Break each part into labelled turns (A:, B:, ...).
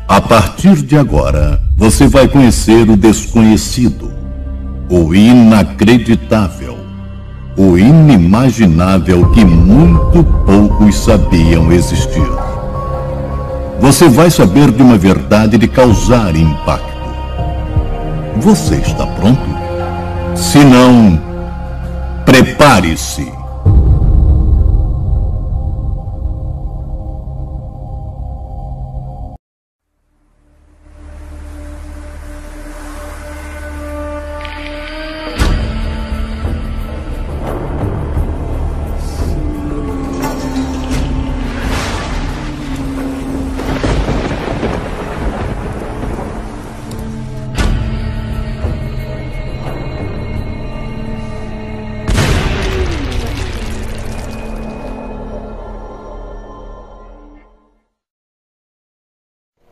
A: A partir de agora, você vai conhecer o desconhecido, o inacreditável, o inimaginável que muito poucos sabiam existir. Você vai saber de uma verdade de causar impacto. Você está pronto? Se não, prepare-se.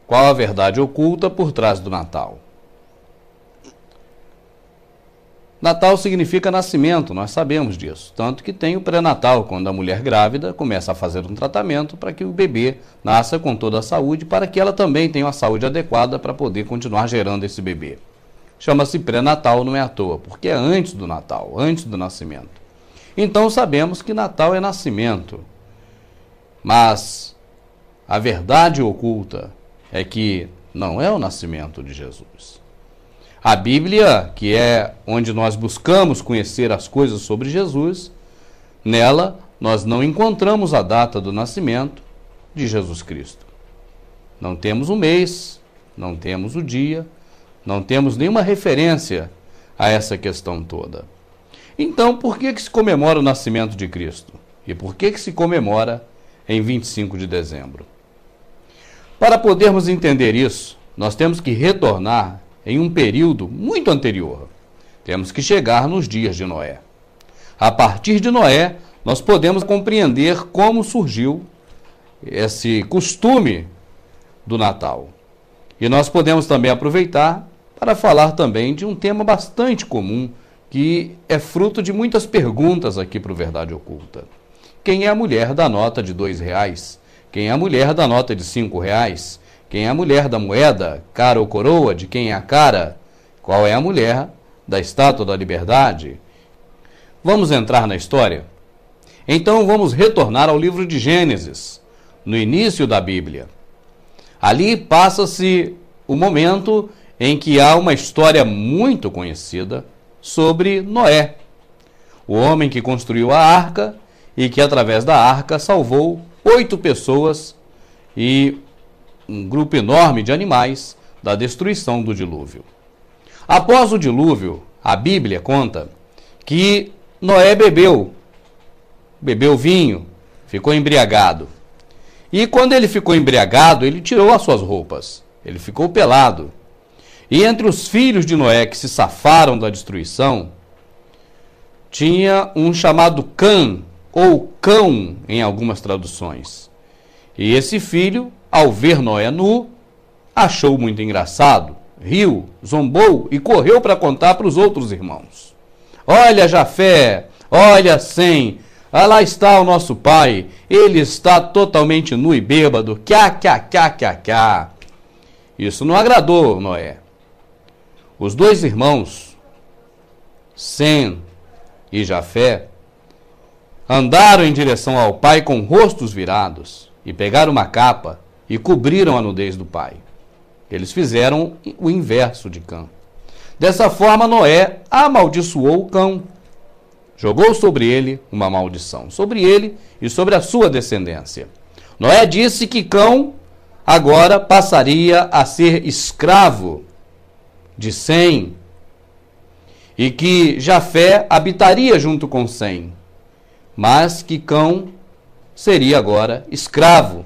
B: Qual a verdade oculta por trás do Natal? Natal significa nascimento, nós sabemos disso. Tanto que tem o pré-natal, quando a mulher grávida começa a fazer um tratamento para que o bebê nasça com toda a saúde, para que ela também tenha uma saúde adequada para poder continuar gerando esse bebê. Chama-se pré-natal, não é à toa, porque é antes do Natal, antes do nascimento. Então sabemos que Natal é nascimento. Mas a verdade oculta é que não é o nascimento de Jesus. A Bíblia, que é onde nós buscamos conhecer as coisas sobre Jesus, nela nós não encontramos a data do nascimento de Jesus Cristo. Não temos o mês, não temos o dia, não temos nenhuma referência a essa questão toda. Então, por que se comemora o nascimento de Cristo? E por que se comemora em 25 de dezembro? Para podermos entender isso, nós temos que retornar em um período muito anterior. Temos que chegar nos dias de Noé. A partir de Noé, nós podemos compreender como surgiu esse costume do Natal. E nós podemos também aproveitar para falar também de um tema bastante comum, que é fruto de muitas perguntas aqui para o Verdade Oculta. Quem é a mulher da nota de R$2? Quem é a mulher da nota de R$5? Quem é a mulher da moeda, cara ou coroa, de quem é a cara? Qual é a mulher da Estátua da Liberdade? Vamos entrar na história? Então vamos retornar ao livro de Gênesis, no início da Bíblia. Ali passa-se o momento em que há uma história muito conhecida sobre Noé, o homem que construiu a arca e que através da arca salvou 8 pessoas e um grupo enorme de animais da destruição do dilúvio. Após o dilúvio, a Bíblia conta que Noé bebeu vinho, ficou embriagado. E quando ele ficou embriagado, ele tirou as suas roupas, ele ficou pelado. E entre os filhos de Noé que se safaram da destruição, tinha um chamado Cã, ou Cão em algumas traduções. E esse filho, ao ver Noé nu, achou muito engraçado, riu, zombou e correu para contar para os outros irmãos. Olha Jafé, olha Sem, lá está o nosso pai, ele está totalmente nu e bêbado, cá. Isso não agradou Noé. Os 2 irmãos, Sem e Jafé, andaram em direção ao pai com rostos virados e pegaram uma capa e cobriram a nudez do pai. Eles fizeram o inverso de Cã. Dessa forma, Noé amaldiçoou Cão. Jogou sobre ele uma maldição, sobre ele e sobre a sua descendência. Noé disse que Cão agora passaria a ser escravo de Sem e que Jafé habitaria junto com Sem, mas que Cão seria agora escravo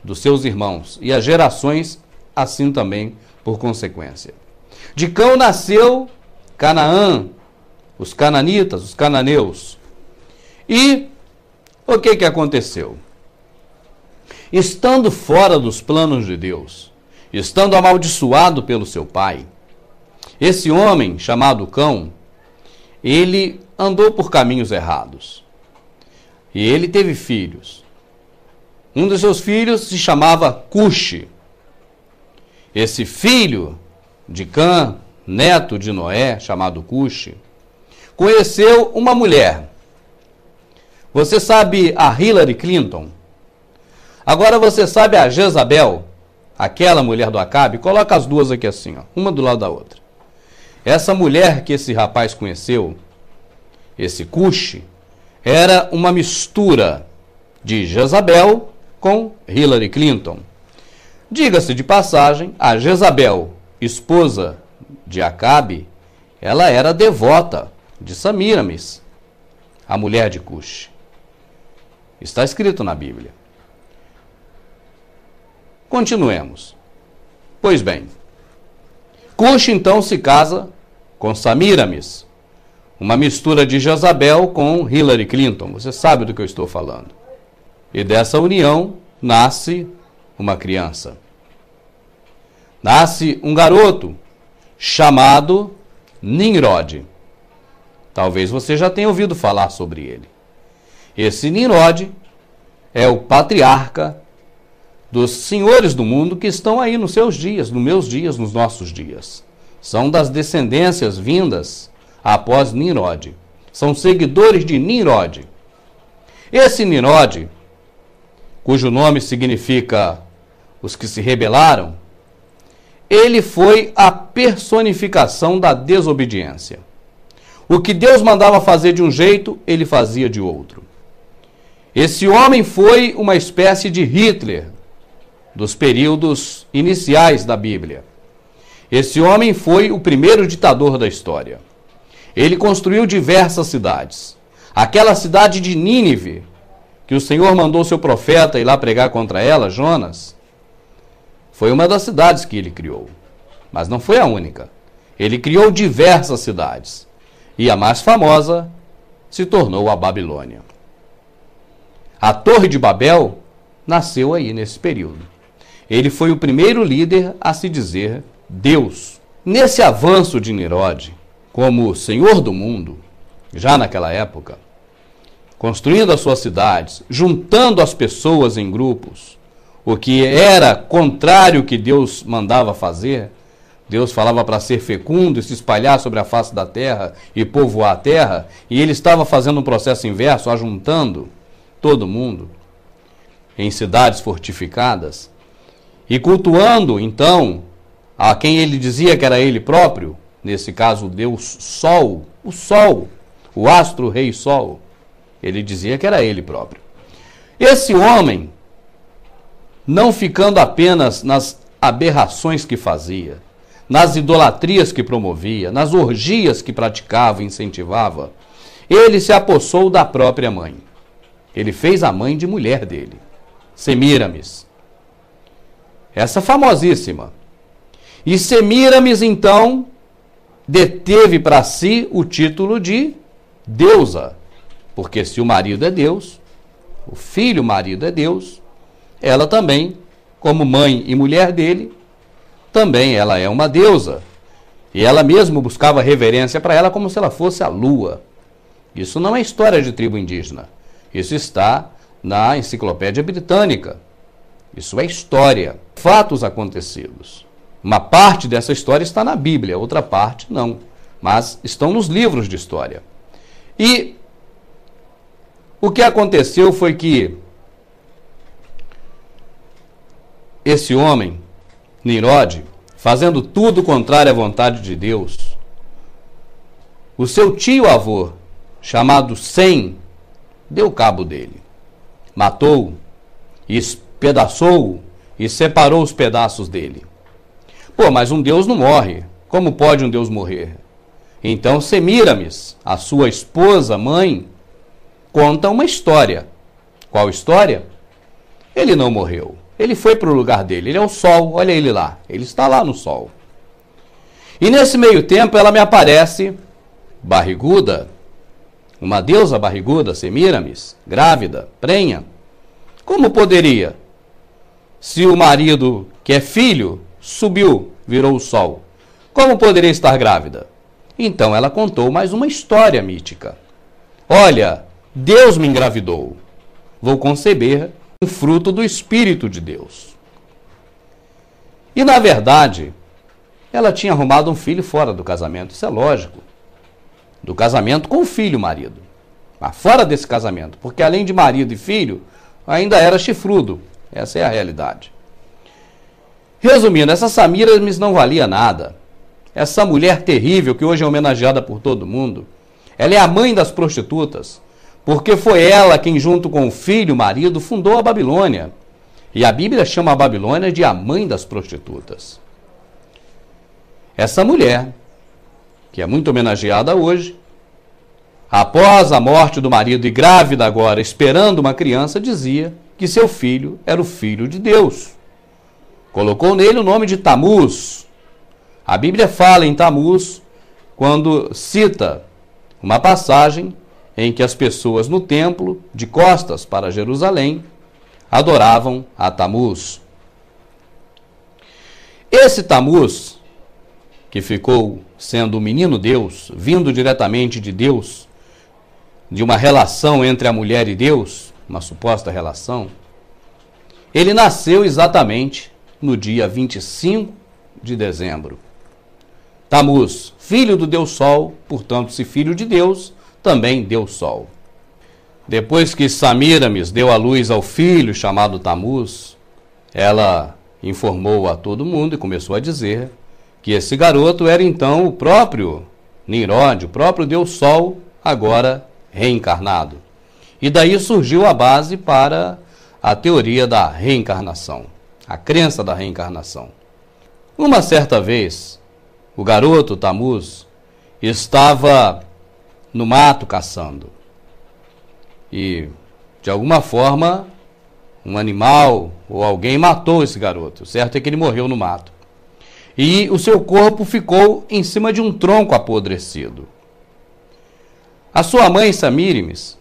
B: dos seus irmãos e as gerações assim também por consequência. De Cão nasceu Canaã, os cananitas, os cananeus. E o que aconteceu? Estando fora dos planos de Deus, estando amaldiçoado pelo seu pai, esse homem chamado Cão, ele andou por caminhos errados. E ele teve filhos. Um dos seus filhos se chamava Cuxi. esse filho de Cã, neto de Noé, chamado Cuxi, conheceu uma mulher. Você sabe a Hillary Clinton? Agora você sabe a Jezabel, aquela mulher do Acabe? Coloca as duas aqui assim, ó, uma do lado da outra. Essa mulher que esse rapaz conheceu, esse Cuxi, era uma mistura de Jezabel com Hillary Clinton. Diga-se de passagem, a Jezabel, esposa de Acabe, ela era devota de Samíramis, a mulher de Cuxi. Está escrito na Bíblia. Continuemos. Pois bem, Cuxi então se casa com Samíramis, uma mistura de Jezabel com Hillary Clinton. Você sabe do que eu estou falando. E dessa união nasce uma criança. Nasce um garoto chamado Nimrod. Talvez você já tenha ouvido falar sobre ele. Esse Nimrod é o patriarca dos senhores do mundo que estão aí nos seus dias, nos meus dias, nos nossos dias. São das descendências vindas após Nimrod. São seguidores de Nimrod. Esse Nimrod, cujo nome significa os que se rebelaram, ele foi a personificação da desobediência. O que Deus mandava fazer de um jeito, ele fazia de outro. Esse homem foi uma espécie de Hitler dos períodos iniciais da Bíblia. Esse homem foi o primeiro ditador da história. Ele construiu diversas cidades. Aquela cidade de Nínive, que o Senhor mandou seu profeta ir lá pregar contra ela, Jonas, foi uma das cidades que ele criou. Mas não foi a única. Ele criou diversas cidades. E a mais famosa se tornou a Babilônia. A Torre de Babel nasceu aí nesse período. Ele foi o primeiro líder a se dizer Deus. Nesse avanço de Nimrod, como senhor do mundo, já naquela época, construindo as suas cidades, juntando as pessoas em grupos, o que era contrário ao que Deus mandava fazer. Deus falava para ser fecundo e se espalhar sobre a face da terra e povoar a terra, e ele estava fazendo um processo inverso, ajuntando todo mundo em cidades fortificadas e cultuando, então, a quem ele dizia que era ele próprio, nesse caso o Deus Sol, o astro rei Sol, ele dizia que era ele próprio. Esse homem, não ficando apenas nas aberrações que fazia, nas idolatrias que promovia, nas orgias que praticava e incentivava, ele se apossou da própria mãe. Ele fez a mãe de mulher dele, Semíramis. Essa famosíssima. E Semíramis, então, deteve para si o título de deusa. Porque se o marido é Deus, o filho marido é Deus, ela também, como mãe e mulher dele, também ela é uma deusa. E ela mesma buscava reverência para ela como se ela fosse a lua. Isso não é história de tribo indígena. Isso está na Enciclopédia Britânica. Isso é história, fatos acontecidos. Uma parte dessa história está na Bíblia, outra parte não. Mas estão nos livros de história. E o que aconteceu foi que esse homem, Nimrod, fazendo tudo contrário à vontade de Deus, o seu tio-avô, chamado Sem, deu cabo dele, matou, espedaçou e separou os pedaços dele. Pô, mas um Deus não morre. Como pode um Deus morrer? Então Semíramis, a sua esposa, mãe, conta uma história. Qual história? Ele não morreu. Ele foi para o lugar dele. Ele é o sol, olha ele lá. Ele está lá no sol. E nesse meio tempo ela me aparece barriguda, uma deusa barriguda, Semíramis, grávida, prenha. Como poderia? Se o marido, que é filho, subiu, virou o sol, como poderia estar grávida? Então ela contou mais uma história mítica. Olha, Deus me engravidou. Vou conceber um fruto do Espírito de Deus. E, na verdade, ela tinha arrumado um filho fora do casamento, isso é lógico. Do casamento com o filho, marido. Mas fora desse casamento, porque além de marido e filho, ainda era chifrudo. Essa é a realidade. Resumindo, essa Samiramis não valia nada. Essa mulher terrível, que hoje é homenageada por todo mundo, ela é a mãe das prostitutas, porque foi ela quem, junto com o filho, o marido, fundou a Babilônia. E a Bíblia chama a Babilônia de a mãe das prostitutas. Essa mulher, que é muito homenageada hoje, após a morte do marido e grávida agora, esperando uma criança, dizia que seu filho era o filho de Deus. Colocou nele o nome de Tamuz. A Bíblia fala em Tamuz quando cita uma passagem em que as pessoas no templo, de costas para Jerusalém, adoravam a Tamuz. Esse Tamuz, que ficou sendo o menino Deus, vindo diretamente de Deus, de uma relação entre a mulher e Deus, uma suposta relação, ele nasceu exatamente no dia 25 de dezembro. Tamuz, filho do Deus Sol, portanto, se filho de Deus, também Deus Sol. Depois que Samiramis deu à luz ao filho chamado Tamuz, ela informou a todo mundo e começou a dizer que esse garoto era então o próprio Nimrod, o próprio Deus Sol, agora reencarnado. E daí surgiu a base para a teoria da reencarnação, a crença da reencarnação. Uma certa vez, o garoto Tamuz estava no mato caçando. E, de alguma forma, um animal ou alguém matou esse garoto. O certo é que ele morreu no mato. E o seu corpo ficou em cima de um tronco apodrecido. A sua mãe, Samiramis,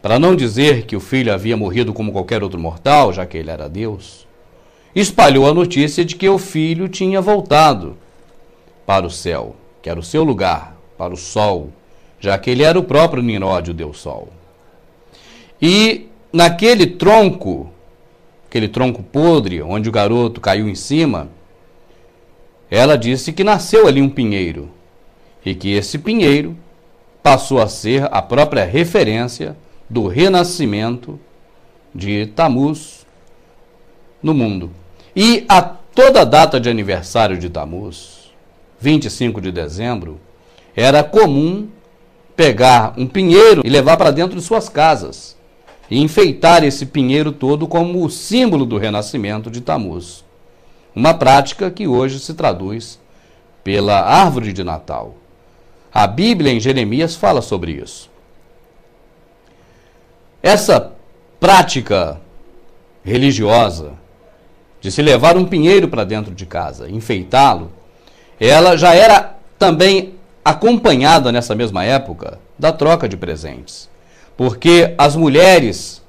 B: para não dizer que o filho havia morrido como qualquer outro mortal, já que ele era Deus, espalhou a notícia de que o filho tinha voltado para o céu, que era o seu lugar, para o sol, já que ele era o próprio Nimrod, o Deus Sol. E naquele tronco, aquele tronco podre, onde o garoto caiu em cima, ela disse que nasceu ali um pinheiro, e que esse pinheiro passou a ser a própria referência do renascimento de Tamuz no mundo. E a toda data de aniversário de Tamuz, 25 de dezembro, era comum pegar um pinheiro e levar para dentro de suas casas e enfeitar esse pinheiro todo como o símbolo do renascimento de Tamuz. Uma prática que hoje se traduz pela árvore de Natal. A Bíblia em Jeremias fala sobre isso. Essa prática religiosa de se levar um pinheiro para dentro de casa, enfeitá-lo, ela já era também acompanhada nessa mesma época da troca de presentes. Porque as mulheres,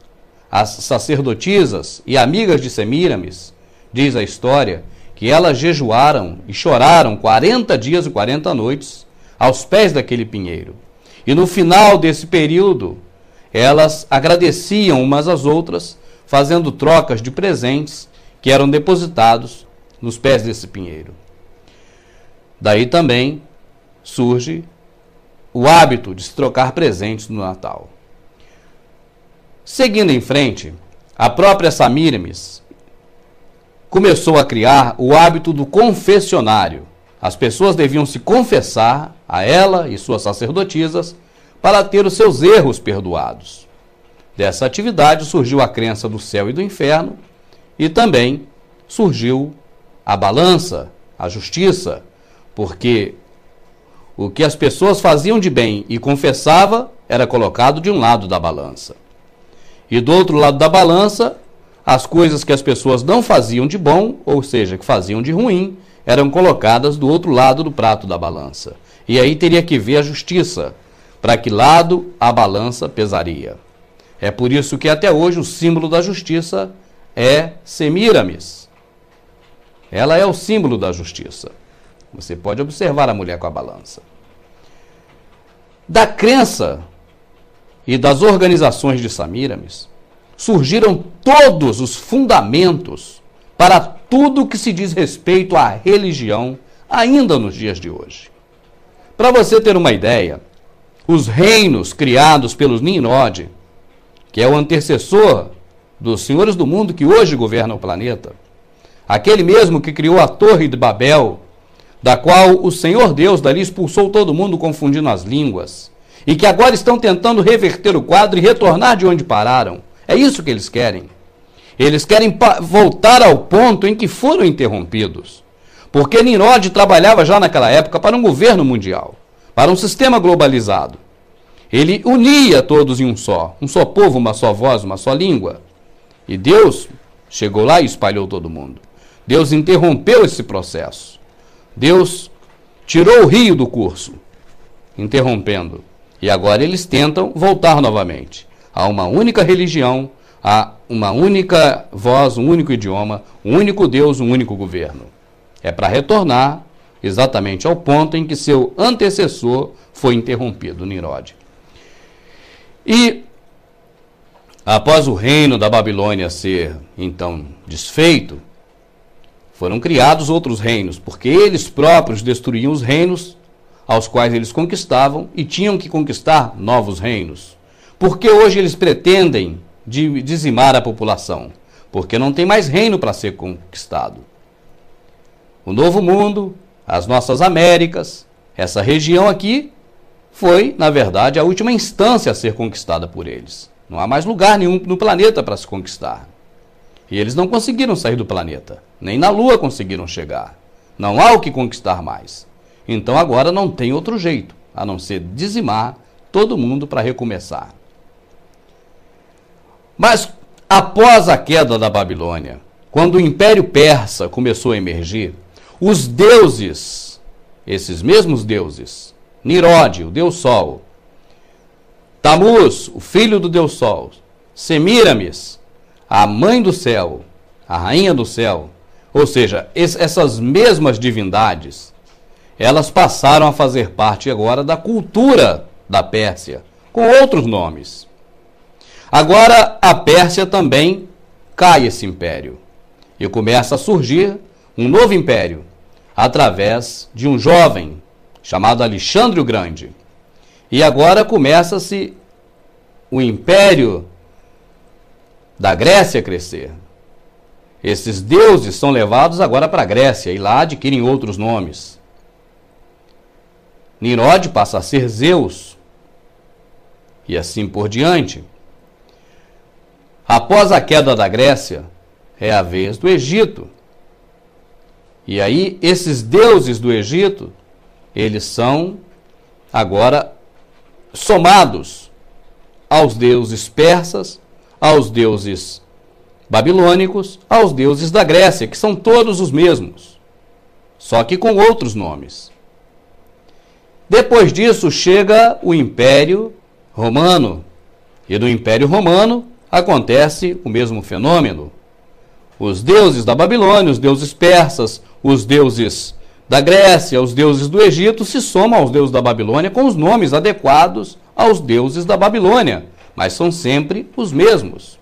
B: as sacerdotisas e amigas de Semíramis, diz a história, que elas jejuaram e choraram 40 dias e 40 noites aos pés daquele pinheiro. E no final desse período, elas agradeciam umas às outras, fazendo trocas de presentes que eram depositados nos pés desse pinheiro. Daí também surge o hábito de se trocar presentes no Natal. Seguindo em frente, a própria Samiramis começou a criar o hábito do confessionário. As pessoas deviam se confessar a ela e suas sacerdotisas para ter os seus erros perdoados. Dessa atividade surgiu a crença do céu e do inferno e também surgiu a balança, a justiça, porque o que as pessoas faziam de bem e confessava era colocado de um lado da balança. E do outro lado da balança, as coisas que as pessoas não faziam de bom, ou seja, que faziam de ruim, eram colocadas do outro lado do prato da balança. E aí teria que ver a justiça, para que lado a balança pesaria. É por isso que até hoje o símbolo da justiça é Semíramis. Ela é o símbolo da justiça. Você pode observar a mulher com a balança. Da crença e das organizações de Semíramis, surgiram todos os fundamentos para tudo que se diz respeito à religião, ainda nos dias de hoje. Para você ter uma ideia, os reinos criados pelos Nimrod, que é o antecessor dos senhores do mundo que hoje governam o planeta, aquele mesmo que criou a Torre de Babel, da qual o Senhor Deus dali expulsou todo mundo confundindo as línguas, e que agora estão tentando reverter o quadro e retornar de onde pararam. É isso que eles querem. Eles querem voltar ao ponto em que foram interrompidos. Porque Nimrod trabalhava já naquela época para um governo mundial, para um sistema globalizado. Ele unia todos em um só povo, uma só voz, uma só língua. E Deus chegou lá e espalhou todo mundo. Deus interrompeu esse processo. Deus tirou o rio do curso, interrompendo. E agora eles tentam voltar novamente a uma única religião, a uma única voz, um único idioma, um único Deus, um único governo. É para retornar exatamente ao ponto em que seu antecessor foi interrompido, Nimrod. E após o reino da Babilônia ser, então, desfeito, foram criados outros reinos, porque eles próprios destruíam os reinos aos quais eles conquistavam e tinham que conquistar novos reinos. Porque hoje eles pretendem dizimar a população? Porque não tem mais reino para ser conquistado. O Novo Mundo, as nossas Américas, essa região aqui, foi, na verdade, a última instância a ser conquistada por eles. Não há mais lugar nenhum no planeta para se conquistar. E eles não conseguiram sair do planeta. Nem na Lua conseguiram chegar. Não há o que conquistar mais. Então agora não tem outro jeito, a não ser dizimar todo mundo para recomeçar. Mas após a queda da Babilônia, quando o Império Persa começou a emergir, os deuses, esses mesmos deuses, Nimrod, o Deus Sol, Tamuz, o filho do Deus Sol, Semíramis, a mãe do céu, a rainha do céu, ou seja, essas mesmas divindades, elas passaram a fazer parte agora da cultura da Pérsia, com outros nomes. Agora a Pérsia também cai esse império e começa a surgir um novo império através de um jovem chamado Alexandre o Grande. E agora começa-se o império da Grécia a crescer. Esses deuses são levados agora para a Grécia e lá adquirem outros nomes. Nimrod passa a ser Zeus e assim por diante. Após a queda da Grécia, é a vez do Egito. E aí, esses deuses do Egito, eles são agora somados aos deuses persas, aos deuses babilônicos, aos deuses da Grécia, que são todos os mesmos, só que com outros nomes. Depois disso, chega o Império Romano, e do Império Romano acontece o mesmo fenômeno. Os deuses da Babilônia, os deuses persas, os deuses da Grécia, os deuses do Egito se somam aos deuses da Babilônia com os nomes adequados aos deuses da Babilônia, mas são sempre os mesmos.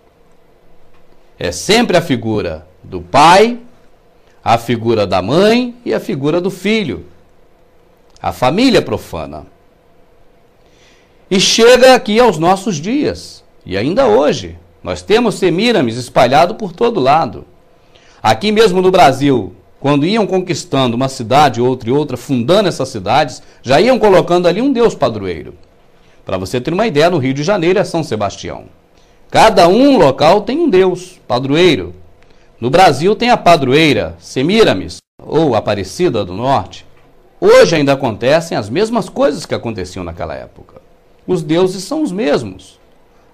B: É sempre a figura do pai, a figura da mãe e a figura do filho. A família profana. E chega aqui aos nossos dias. E ainda hoje, nós temos Semíramis espalhado por todo lado. Aqui mesmo no Brasil, quando iam conquistando uma cidade, outra e outra, fundando essas cidades, já iam colocando ali um deus padroeiro. Para você ter uma ideia, no Rio de Janeiro é São Sebastião. Cada um local tem um deus padroeiro. No Brasil tem a padroeira Semíramis, ou Aparecida do Norte. Hoje ainda acontecem as mesmas coisas que aconteciam naquela época. Os deuses são os mesmos,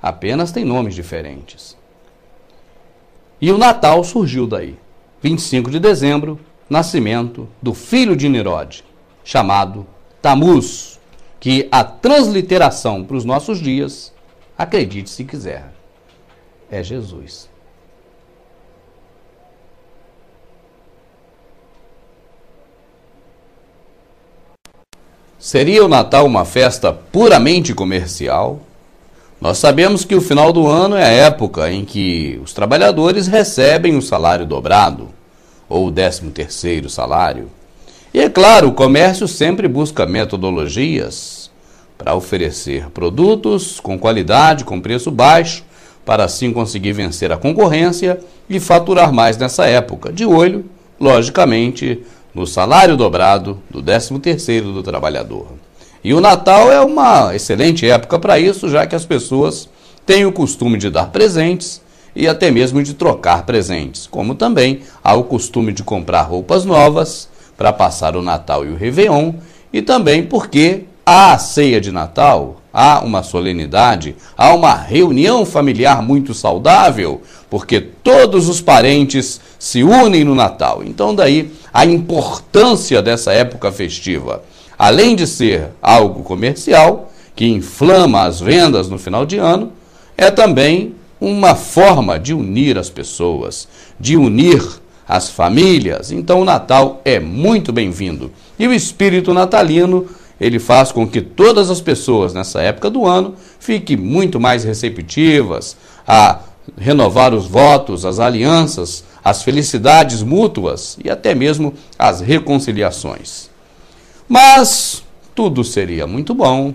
B: apenas têm nomes diferentes. E o Natal surgiu daí. 25 de dezembro, nascimento do filho de Nimrod, chamado Tamuz, que a transliteração para os nossos dias, acredite se quiser, é Jesus. Seria o Natal uma festa puramente comercial? Nós sabemos que o final do ano é a época em que os trabalhadores recebem o salário dobrado. ou o 13º salário. E é claro, o comércio sempre busca metodologias para oferecer produtos com qualidade, com preço baixo, para assim conseguir vencer a concorrência e faturar mais nessa época, de olho, logicamente, no salário dobrado do 13º do trabalhador. E o Natal é uma excelente época para isso, já que as pessoas têm o costume de dar presentes e até mesmo de trocar presentes, como também há o costume de comprar roupas novas para passar o Natal e o Réveillon, e também porque há a ceia de Natal, há uma solenidade, há uma reunião familiar muito saudável, porque todos os parentes se unem no Natal. Então daí a importância dessa época festiva, além de ser algo comercial, que inflama as vendas no final de ano, é também uma forma de unir as pessoas, de unir as famílias. Então o Natal é muito bem-vindo. E o espírito natalino, ele faz com que todas as pessoas nessa época do ano fiquem muito mais receptivas a renovar os votos, as alianças, as felicidades mútuas e até mesmo as reconciliações. Mas tudo seria muito bom,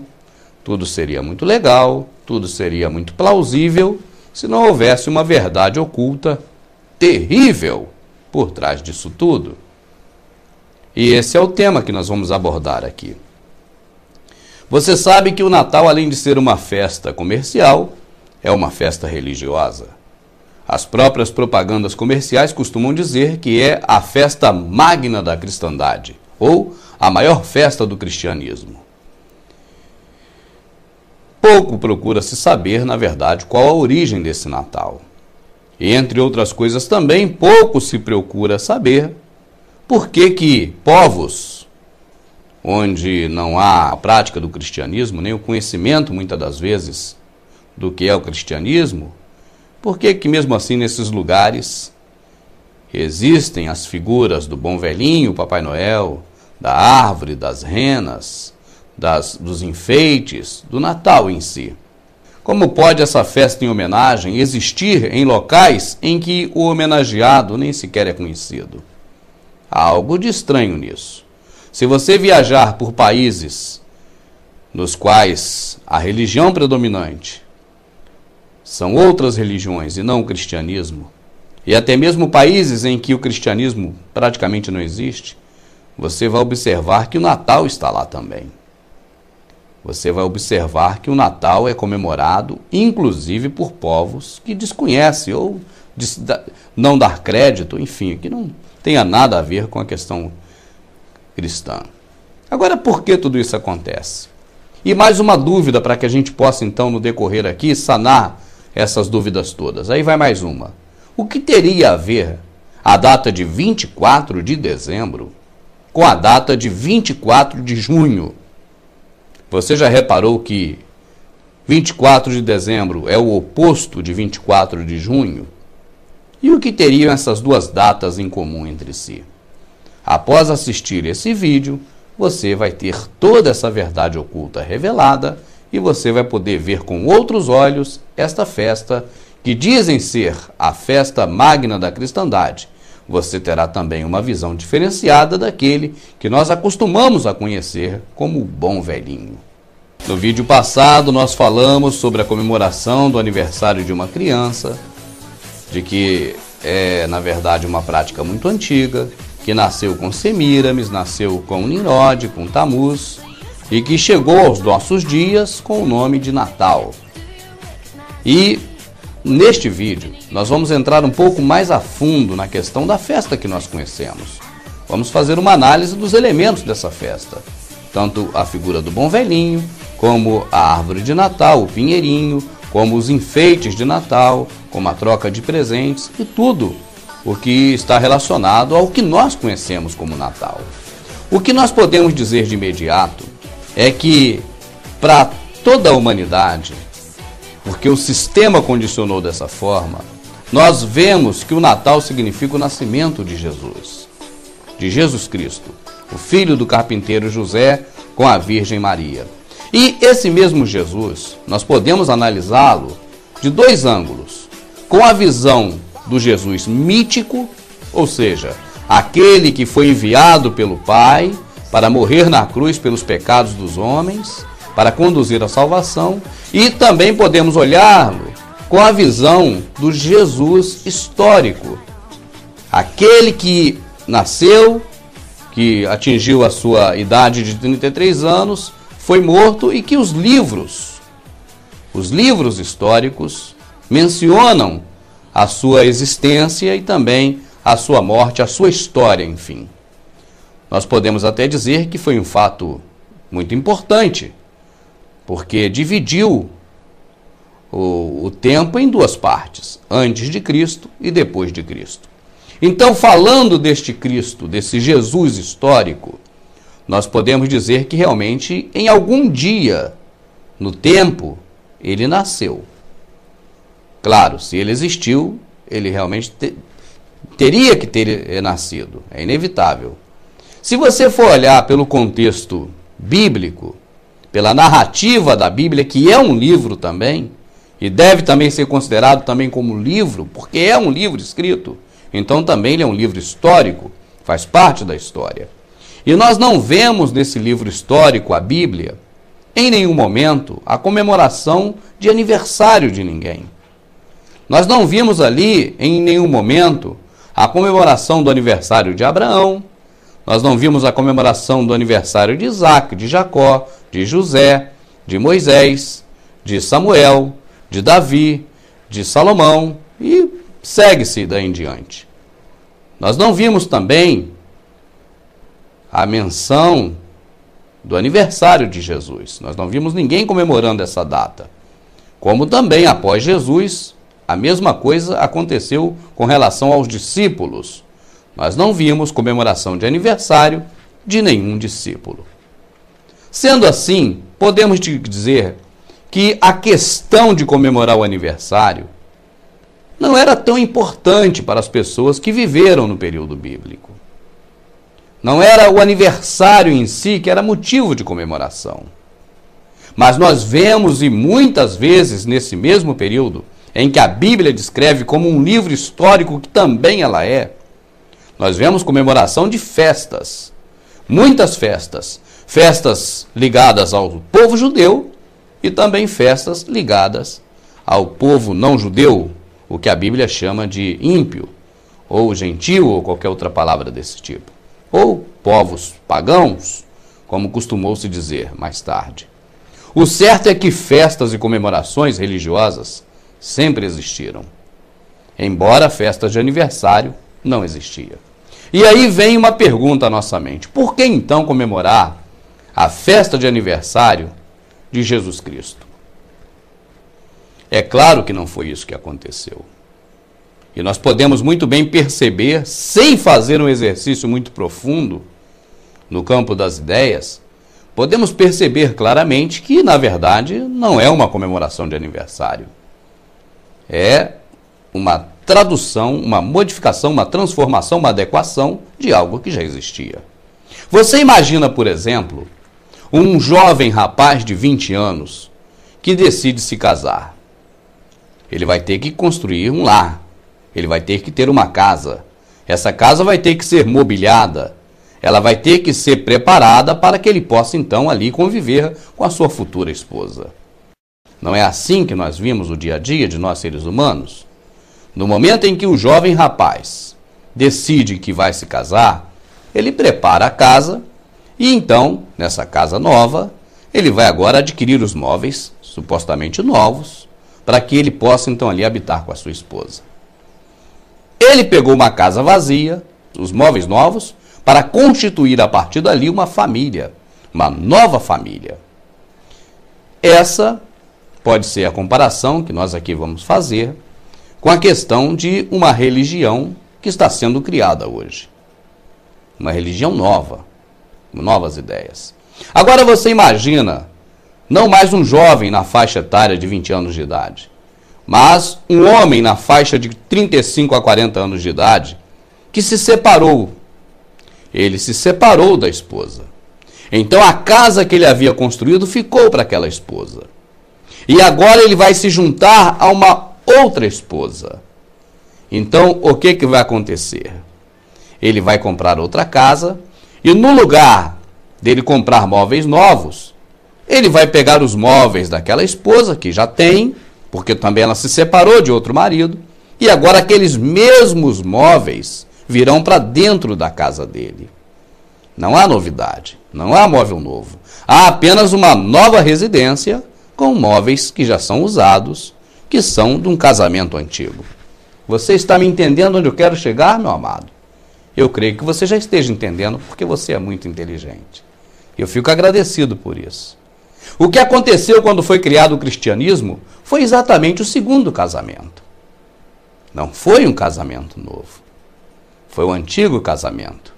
B: tudo seria muito legal, tudo seria muito plausível se não houvesse uma verdade oculta terrível por trás disso tudo. E esse é o tema que nós vamos abordar aqui. Você sabe que o Natal, além de ser uma festa comercial, é uma festa religiosa. As próprias propagandas comerciais costumam dizer que é a festa magna da cristandade, ou a maior festa do cristianismo. Pouco procura-se saber, na verdade, qual a origem desse Natal. E, entre outras coisas também, pouco se procura saber por que povos onde não há a prática do cristianismo, nem o conhecimento, muitas das vezes, do que é o cristianismo, por que mesmo assim nesses lugares existem as figuras do bom velhinho, Papai Noel, da árvore, das renas, dos enfeites, do Natal em si? Como pode essa festa em homenagem existir em locais em que o homenageado nem sequer é conhecido? Há algo de estranho nisso. Se você viajar por países nos quais a religião predominante são outras religiões e não o cristianismo, e até mesmo países em que o cristianismo praticamente não existe, você vai observar que o Natal está lá também. Você vai observar que o Natal é comemorado, inclusive por povos que desconhecem ou não dar crédito, enfim, que não tenha nada a ver com a questão cristã. Agora, por que tudo isso acontece? E mais uma dúvida para que a gente possa, então, no decorrer aqui, sanar essas dúvidas todas. Aí vai mais uma. O que teria a ver a data de 24 de dezembro com a data de 24 de junho? Você já reparou que 24 de dezembro é o oposto de 24 de junho? E o que teriam essas duas datas em comum entre si? Após assistir esse vídeo, você vai ter toda essa verdade oculta revelada e você vai poder ver com outros olhos esta festa que dizem ser a festa magna da cristandade. Você terá também uma visão diferenciada daquele que nós acostumamos a conhecer como o bom velhinho. No vídeo passado, nós falamos sobre a comemoração do aniversário de uma criança, de que é, na verdade, uma prática muito antiga, que nasceu com Semíramis, nasceu com Nimrod, com Tamuz, e que chegou aos nossos dias com o nome de Natal. E neste vídeo, nós vamos entrar um pouco mais a fundo na questão da festa que nós conhecemos. Vamos fazer uma análise dos elementos dessa festa, tanto a figura do bom velhinho, como a árvore de Natal, o pinheirinho, como os enfeites de Natal, como a troca de presentes e tudo o que está relacionado ao que nós conhecemos como Natal. O que nós podemos dizer de imediato é que para toda a humanidade, porque o sistema condicionou dessa forma, nós vemos que o Natal significa o nascimento de Jesus Cristo, o filho do carpinteiro José com a Virgem Maria. E esse mesmo Jesus, nós podemos analisá-lo de dois ângulos. Com a visão do Jesus mítico, ou seja, aquele que foi enviado pelo Pai para morrer na cruz pelos pecados dos homens, para conduzir a salvação, e também podemos olhá-lo com a visão do Jesus histórico, aquele que nasceu, que atingiu a sua idade de 33 anos, foi morto e que os livros históricos mencionam a sua existência e também a sua morte, a sua história, enfim. Nós podemos até dizer que foi um fato muito importante, porque dividiu o tempo em duas partes, antes de Cristo e depois de Cristo. Então, falando deste Cristo, desse Jesus histórico, nós podemos dizer que realmente, em algum dia, no tempo, ele nasceu. Claro, se ele existiu, ele realmente teria que ter nascido, é inevitável. Se você for olhar pelo contexto bíblico, pela narrativa da Bíblia, que é um livro também, e deve também ser considerado também como livro, porque é um livro escrito, então também ele é um livro histórico, faz parte da história. E nós não vemos nesse livro histórico, a Bíblia, em nenhum momento, a comemoração de aniversário de ninguém. Nós não vimos ali, em nenhum momento, a comemoração do aniversário de Abraão, nós não vimos a comemoração do aniversário de Isaac, de Jacó, de José, de Moisés, de Samuel, de Davi, de Salomão, e segue-se daí em diante. Nós não vimos também a menção do aniversário de Jesus. Nós não vimos ninguém comemorando essa data. Como também, após Jesus, a mesma coisa aconteceu com relação aos discípulos. Nós não vimos comemoração de aniversário de nenhum discípulo. Sendo assim, podemos dizer que a questão de comemorar o aniversário não era tão importante para as pessoas que viveram no período bíblico. Não era o aniversário em si que era motivo de comemoração. Mas nós vemos, e muitas vezes nesse mesmo período, em que a Bíblia descreve como um livro histórico, que também ela é, nós vemos comemoração de festas, muitas festas, festas ligadas ao povo judeu e também festas ligadas ao povo não judeu, o que a Bíblia chama de ímpio, ou gentil, ou qualquer outra palavra desse tipo, ou povos pagãos, como costumou-se dizer mais tarde. O certo é que festas e comemorações religiosas sempre existiram, embora festas de aniversário não existia. E aí vem uma pergunta à nossa mente: por que então comemorar a festa de aniversário de Jesus Cristo? É claro que não foi isso que aconteceu. E nós podemos muito bem perceber, sem fazer um exercício muito profundo no campo das ideias, podemos perceber claramente que, na verdade, não é uma comemoração de aniversário. É uma tradução, uma modificação, uma transformação, uma adequação de algo que já existia. Você imagina, por exemplo, um jovem rapaz de 20 anos que decide se casar. Ele vai ter que construir um lar, ele vai ter que ter uma casa. Essa casa vai ter que ser mobiliada, ela vai ter que ser preparada para que ele possa então ali conviver com a sua futura esposa. Não é assim que nós vimos o dia a dia de nós seres humanos? No momento em que o jovem rapaz decide que vai se casar, ele prepara a casa e então, nessa casa nova, ele vai agora adquirir os móveis, supostamente novos, para que ele possa então ali habitar com a sua esposa. Ele pegou uma casa vazia, os móveis novos, para constituir a partir dali uma família, uma nova família. Essa pode ser a comparação que nós aqui vamos fazer com a questão de uma religião que está sendo criada hoje. Uma religião nova, novas ideias. Agora você imagina, não mais um jovem na faixa etária de 20 anos de idade, mas um homem na faixa de 35 a 40 anos de idade que se separou. Ele se separou da esposa. Então a casa que ele havia construído ficou para aquela esposa. E agora ele vai se juntar a uma outra esposa. Então, o que vai acontecer? ele vai comprar outra casa e no lugar dele comprar móveis novos, ele vai pegar os móveis daquela esposa que já tem, porque também ela se separou de outro marido, e agora aqueles mesmos móveis virão para dentro da casa dele. Não há novidade, não há móvel novo. Há apenas uma nova residência com móveis que já são usados, que são de um casamento antigo. Você está me entendendo onde eu quero chegar, meu amado? Eu creio que você já esteja entendendo, porque você é muito inteligente. Eu fico agradecido por isso. O que aconteceu quando foi criado o cristianismo foi exatamente o segundo casamento. Não foi um casamento novo. Foi o antigo casamento.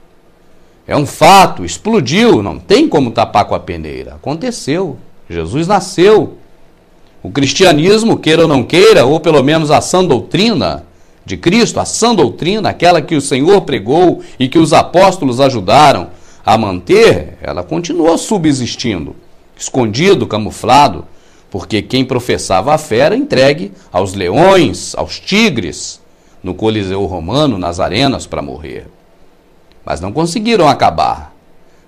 B: É um fato, explodiu, não tem como tapar com a peneira. Aconteceu. Jesus nasceu. O cristianismo, queira ou não queira, ou pelo menos a sã doutrina de Cristo, a sã doutrina, aquela que o Senhor pregou e que os apóstolos ajudaram a manter, ela continuou subsistindo, escondido, camuflado, porque quem professava a fé era entregue aos leões, aos tigres, no Coliseu Romano, nas arenas para morrer. Mas não conseguiram acabar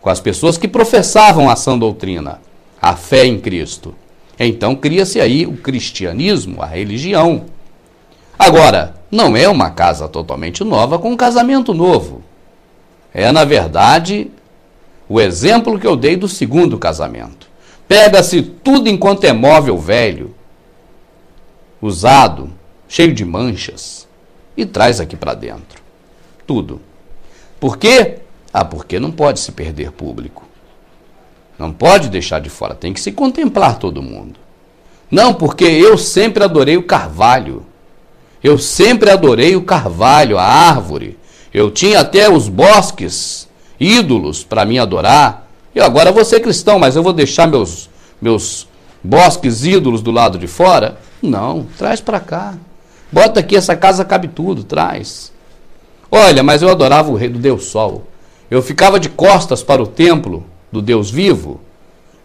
B: com as pessoas que professavam a sã doutrina, a fé em Cristo. Então cria-se aí o cristianismo, a religião. Agora, não é uma casa totalmente nova com um casamento novo. É, na verdade, o exemplo que eu dei do segundo casamento. Pega-se tudo enquanto é móvel velho, usado, cheio de manchas, e traz aqui para dentro. Tudo. Por quê? Porque não pode se perder público. Não pode deixar de fora, tem que se contemplar todo mundo. Não, porque eu sempre adorei o carvalho. Eu sempre adorei o carvalho, a árvore. Eu tinha até os bosques, ídolos para mim adorar. Eu agora vou ser cristão, mas eu vou deixar meus bosques, ídolos do lado de fora? Não, traz para cá. Bota aqui, essa casa cabe tudo, traz. Olha, mas eu adorava o rei do Deus Sol. Eu ficava de costas para o templo do Deus vivo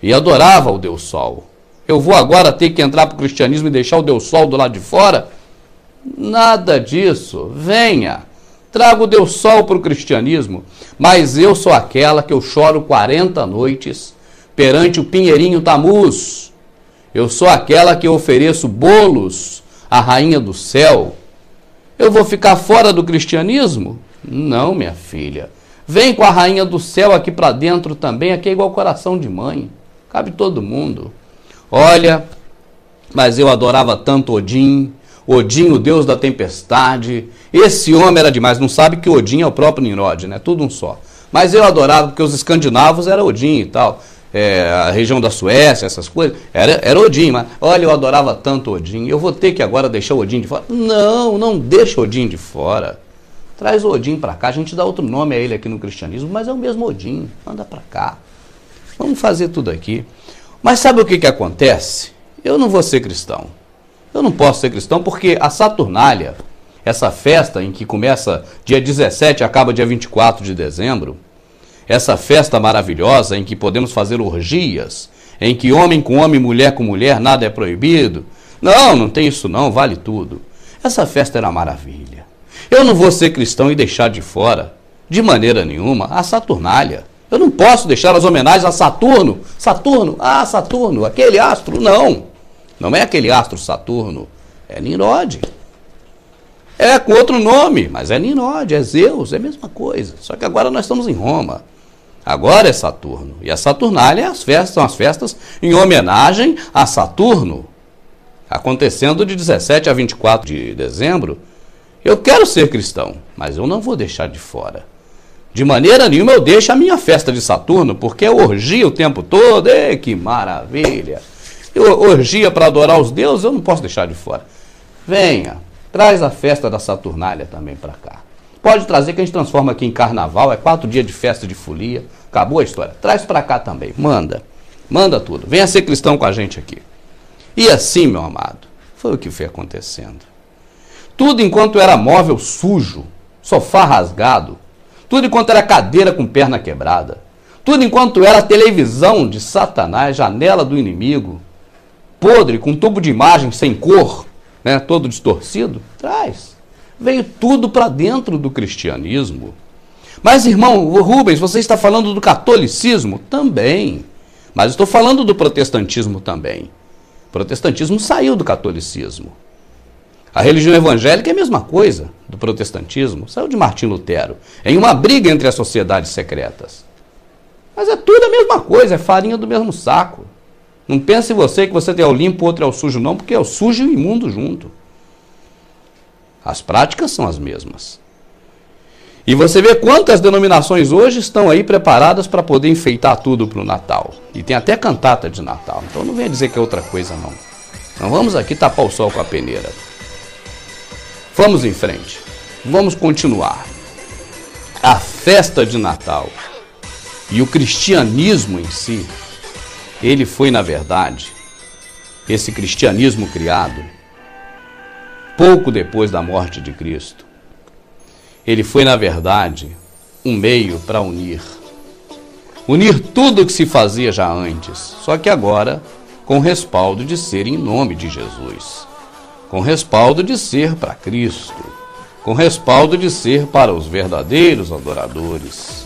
B: e adorava o Deus Sol. Eu vou agora ter que entrar para o cristianismo e deixar o Deus Sol do lado de fora? Nada disso. Venha, traga o Deus Sol para o cristianismo, mas eu sou aquela que eu choro 40 noites perante o Pinheirinho Tamuz. Eu sou aquela que eu ofereço bolos à rainha do céu. Eu vou ficar fora do cristianismo? Não, minha filha. Vem com a rainha do céu aqui para dentro também, aqui é igual coração de mãe. Cabe todo mundo. Olha, mas eu adorava tanto Odin, o deus da tempestade. Esse homem era demais. Não sabe que Odin é o próprio Nimrod, né? Tudo um só. Mas eu adorava, porque os escandinavos era Odin e tal. A região da Suécia, essas coisas, era Odin. Mas olha, eu adorava tanto Odin. Eu vou ter que agora deixar o Odin de fora? Não, não deixa o Odin de fora. Traz o Odin para cá. A gente dá outro nome a ele aqui no cristianismo, mas é o mesmo Odin. Manda para cá. Vamos fazer tudo aqui. Mas sabe o que acontece? Eu não vou ser cristão. Eu não posso ser cristão porque a Saturnália, essa festa em que começa dia 17 e acaba dia 24 de dezembro, essa festa maravilhosa em que podemos fazer orgias, em que homem com homem, mulher com mulher, nada é proibido. Não, não tem isso não, vale tudo. Essa festa era maravilha. Eu não vou ser cristão e deixar de fora, de maneira nenhuma, a Saturnália. Eu não posso deixar as homenagens a Saturno. Saturno, aquele astro. Não é aquele astro Saturno, é Nimrod. É com outro nome, mas é Nimrod, é Zeus, é a mesma coisa. Só que agora nós estamos em Roma. Agora é Saturno. E a Saturnália são as festas em homenagem a Saturno. Acontecendo de 17 a 24 de dezembro. Eu quero ser cristão, mas eu não vou deixar de fora. De maneira nenhuma eu deixo a minha festa de Saturno, porque é orgia o tempo todo. Ei, que maravilha! Orgia para adorar os deuses, eu não posso deixar de fora. Venha, traz a festa da Saturnália também para cá. Pode trazer que a gente transforma aqui em carnaval, é 4 dias de festa de folia. Acabou a história. Traz para cá também, manda tudo. Venha ser cristão com a gente aqui. E assim, meu amado, foi o que foi acontecendo. Tudo enquanto era móvel sujo, sofá rasgado, tudo enquanto era cadeira com perna quebrada, tudo enquanto era televisão de Satanás, janela do inimigo, podre, com tubo de imagem sem cor, né, todo distorcido, traz. Veio tudo para dentro do cristianismo. Mas, irmão Rubens, você está falando do catolicismo? Também. Mas estou falando do protestantismo também. O protestantismo saiu do catolicismo. A religião evangélica é a mesma coisa do protestantismo. Saiu de Martim Lutero. Em uma briga entre as sociedades secretas. Mas é tudo a mesma coisa, é farinha do mesmo saco. Não pense você que você é o limpo, o outro é o sujo, não, porque é o sujo e o imundo junto. As práticas são as mesmas. E você vê quantas denominações hoje estão aí preparadas para poder enfeitar tudo para o Natal. E tem até cantata de Natal. Então não venha dizer que é outra coisa, não. Não vamos aqui tapar o sol com a peneira. Vamos em frente. Vamos continuar. A festa de Natal e o cristianismo em si, ele foi, na verdade, esse cristianismo criado pouco depois da morte de Cristo. Ele foi, na verdade, um meio para unir tudo o que se fazia já antes, só que agora com respaldo de ser em nome de Jesus, com respaldo de ser para Cristo, com respaldo de ser para os verdadeiros adoradores.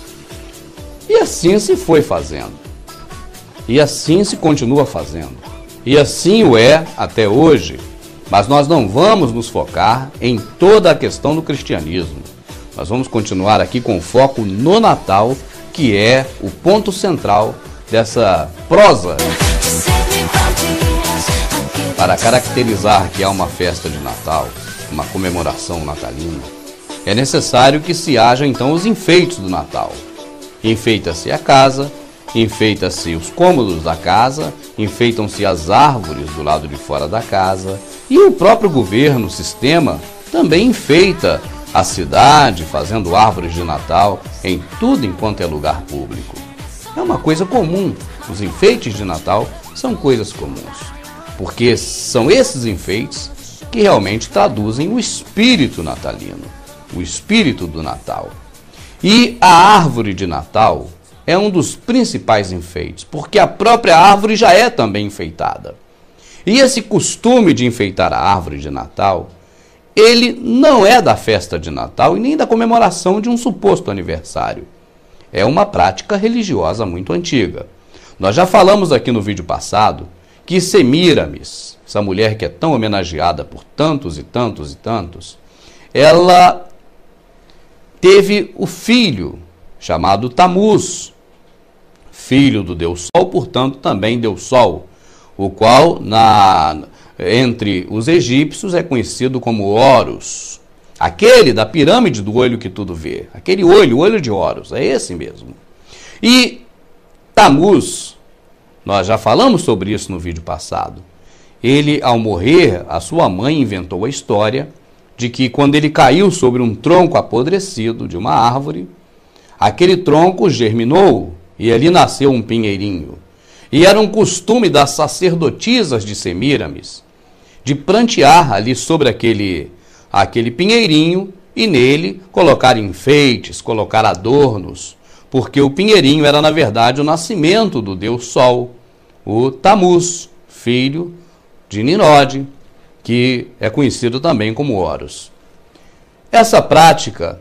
B: E assim se foi fazendo, e assim se continua fazendo, e assim o é até hoje, mas nós não vamos nos focar em toda a questão do cristianismo. Nós vamos continuar aqui com foco no Natal, que é o ponto central dessa prosa para caracterizar que há uma festa de Natal, uma comemoração natalina. É necessário que se haja então os enfeites do Natal. Enfeita-se a casa, enfeita-se os cômodos da casa, enfeitam-se as árvores do lado de fora da casa e o próprio governo, o sistema, também enfeita a cidade, fazendo árvores de Natal em tudo enquanto é lugar público. É uma coisa comum. Os enfeites de Natal são coisas comuns, porque são esses enfeites que realmente traduzem o espírito natalino, o espírito do Natal. E a árvore de Natal é um dos principais enfeites, porque a própria árvore já é também enfeitada. E esse costume de enfeitar a árvore de Natal, ele não é da festa de Natal e nem da comemoração de um suposto aniversário. É uma prática religiosa muito antiga. Nós já falamos aqui no vídeo passado que Semíramis, essa mulher que é tão homenageada por tantos e tantos e tantos, ela teve o filho chamado Tamuz, filho do Deus Sol, portanto também Deus Sol, o qual entre os egípcios é conhecido como Horus, aquele da pirâmide do olho que tudo vê, aquele olho, o olho de Horus, é esse mesmo. E Tamuz, nós já falamos sobre isso no vídeo passado, ele ao morrer, a sua mãe inventou a história de que quando ele caiu sobre um tronco apodrecido de uma árvore, aquele tronco germinou e ali nasceu um pinheirinho. E era um costume das sacerdotisas de Semíramis de prantear ali sobre aquele pinheirinho e nele colocar enfeites, colocar adornos, porque o pinheirinho era, na verdade, o nascimento do Deus Sol, o Tamuz, filho de Nimrod, que é conhecido também como Horus. Essa prática,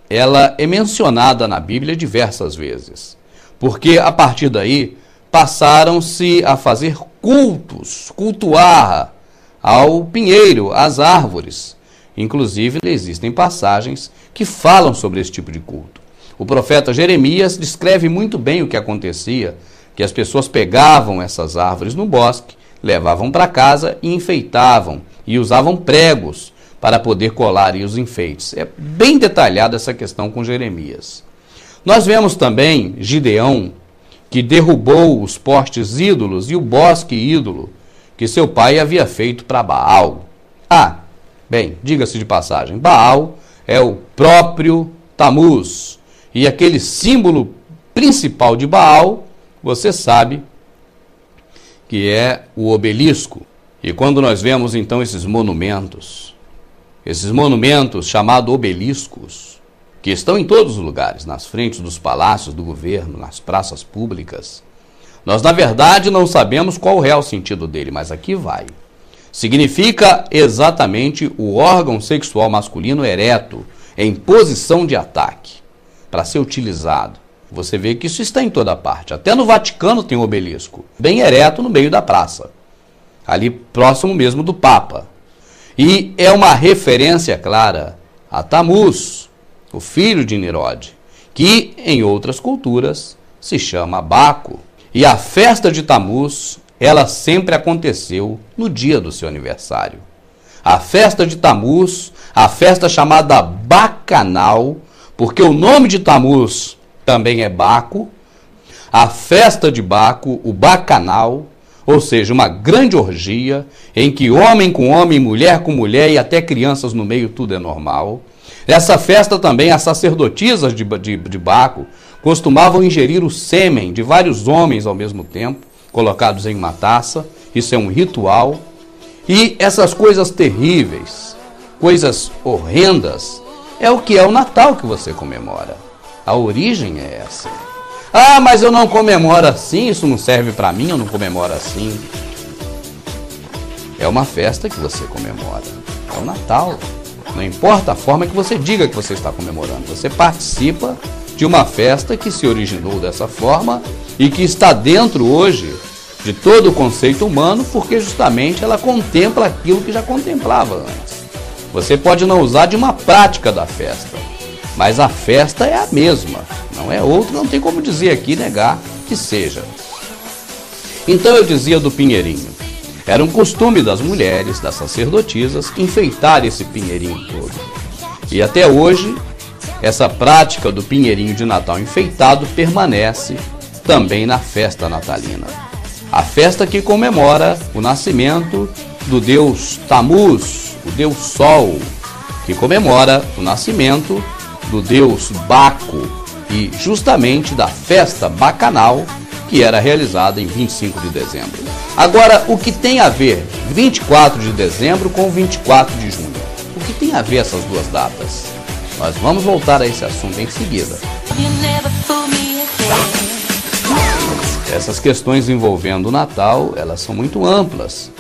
B: ela é mencionada na Bíblia diversas vezes, porque a partir daí passaram-se a fazer cultos, cultuar ao pinheiro, às árvores. Inclusive, existem passagens que falam sobre esse tipo de culto. O profeta Jeremias descreve muito bem o que acontecia, que as pessoas pegavam essas árvores no bosque, levavam para casa e enfeitavam, e usavam pregos para poder colar os enfeites. É bem detalhada essa questão com Jeremias. Nós vemos também Gideão, que derrubou os postes ídolos e o bosque ídolo que seu pai havia feito para Baal. Bem, diga-se de passagem, Baal é o próprio Tamuz, e aquele símbolo principal de Baal, você sabe que é o obelisco. E quando nós vemos então esses monumentos chamados obeliscos, que estão em todos os lugares, nas frentes dos palácios do governo, nas praças públicas, nós na verdade não sabemos qual o real sentido dele, mas aqui vai. Significa exatamente o órgão sexual masculino ereto, em posição de ataque. para ser utilizado. Você vê que isso está em toda parte. Até no Vaticano tem um obelisco, bem ereto no meio da praça, ali próximo mesmo do Papa. E é uma referência clara a Tamuz, o filho de Nimrod, que em outras culturas se chama Baco. E a festa de Tamuz, ela sempre aconteceu no dia do seu aniversário. A festa de Tamuz, a festa chamada Bacanal, porque o nome de Tamuz também é Baco, a festa de Baco, o Bacanal, ou seja, uma grande orgia em que homem com homem, mulher com mulher e até crianças no meio, tudo é normal. Nessa festa também as sacerdotisas de Baco costumavam ingerir o sêmen de vários homens ao mesmo tempo, colocados em uma taça. Isso é um ritual. E essas coisas terríveis, coisas horrendas, é o que é o Natal que você comemora. A origem é essa. Ah, mas eu não comemoro assim, isso não serve para mim, eu não comemoro assim. É uma festa que você comemora. É o Natal. Não importa a forma que você diga que você está comemorando. Você participa de uma festa que se originou dessa forma e que está dentro hoje de todo o conceito humano, porque justamente ela contempla aquilo que já contemplava antes. Você pode não usar de uma prática da festa, mas a festa é a mesma, não é outra, não tem como dizer aqui, negar que seja. Então eu dizia do pinheirinho. Era um costume das mulheres, das sacerdotisas, enfeitar esse pinheirinho todo. E até hoje, essa prática do pinheirinho de Natal enfeitado permanece também na festa natalina. A festa que comemora o nascimento do deus Tamuz, o deus Sol, que comemora o nascimento do deus Baco e justamente da festa bacanal, que era realizada em 25 de dezembro. Agora, o que tem a ver 24 de dezembro com 24 de junho? O que tem a ver essas duas datas? Nós vamos voltar a esse assunto em seguida. Essas questões envolvendo o Natal, elas são muito amplas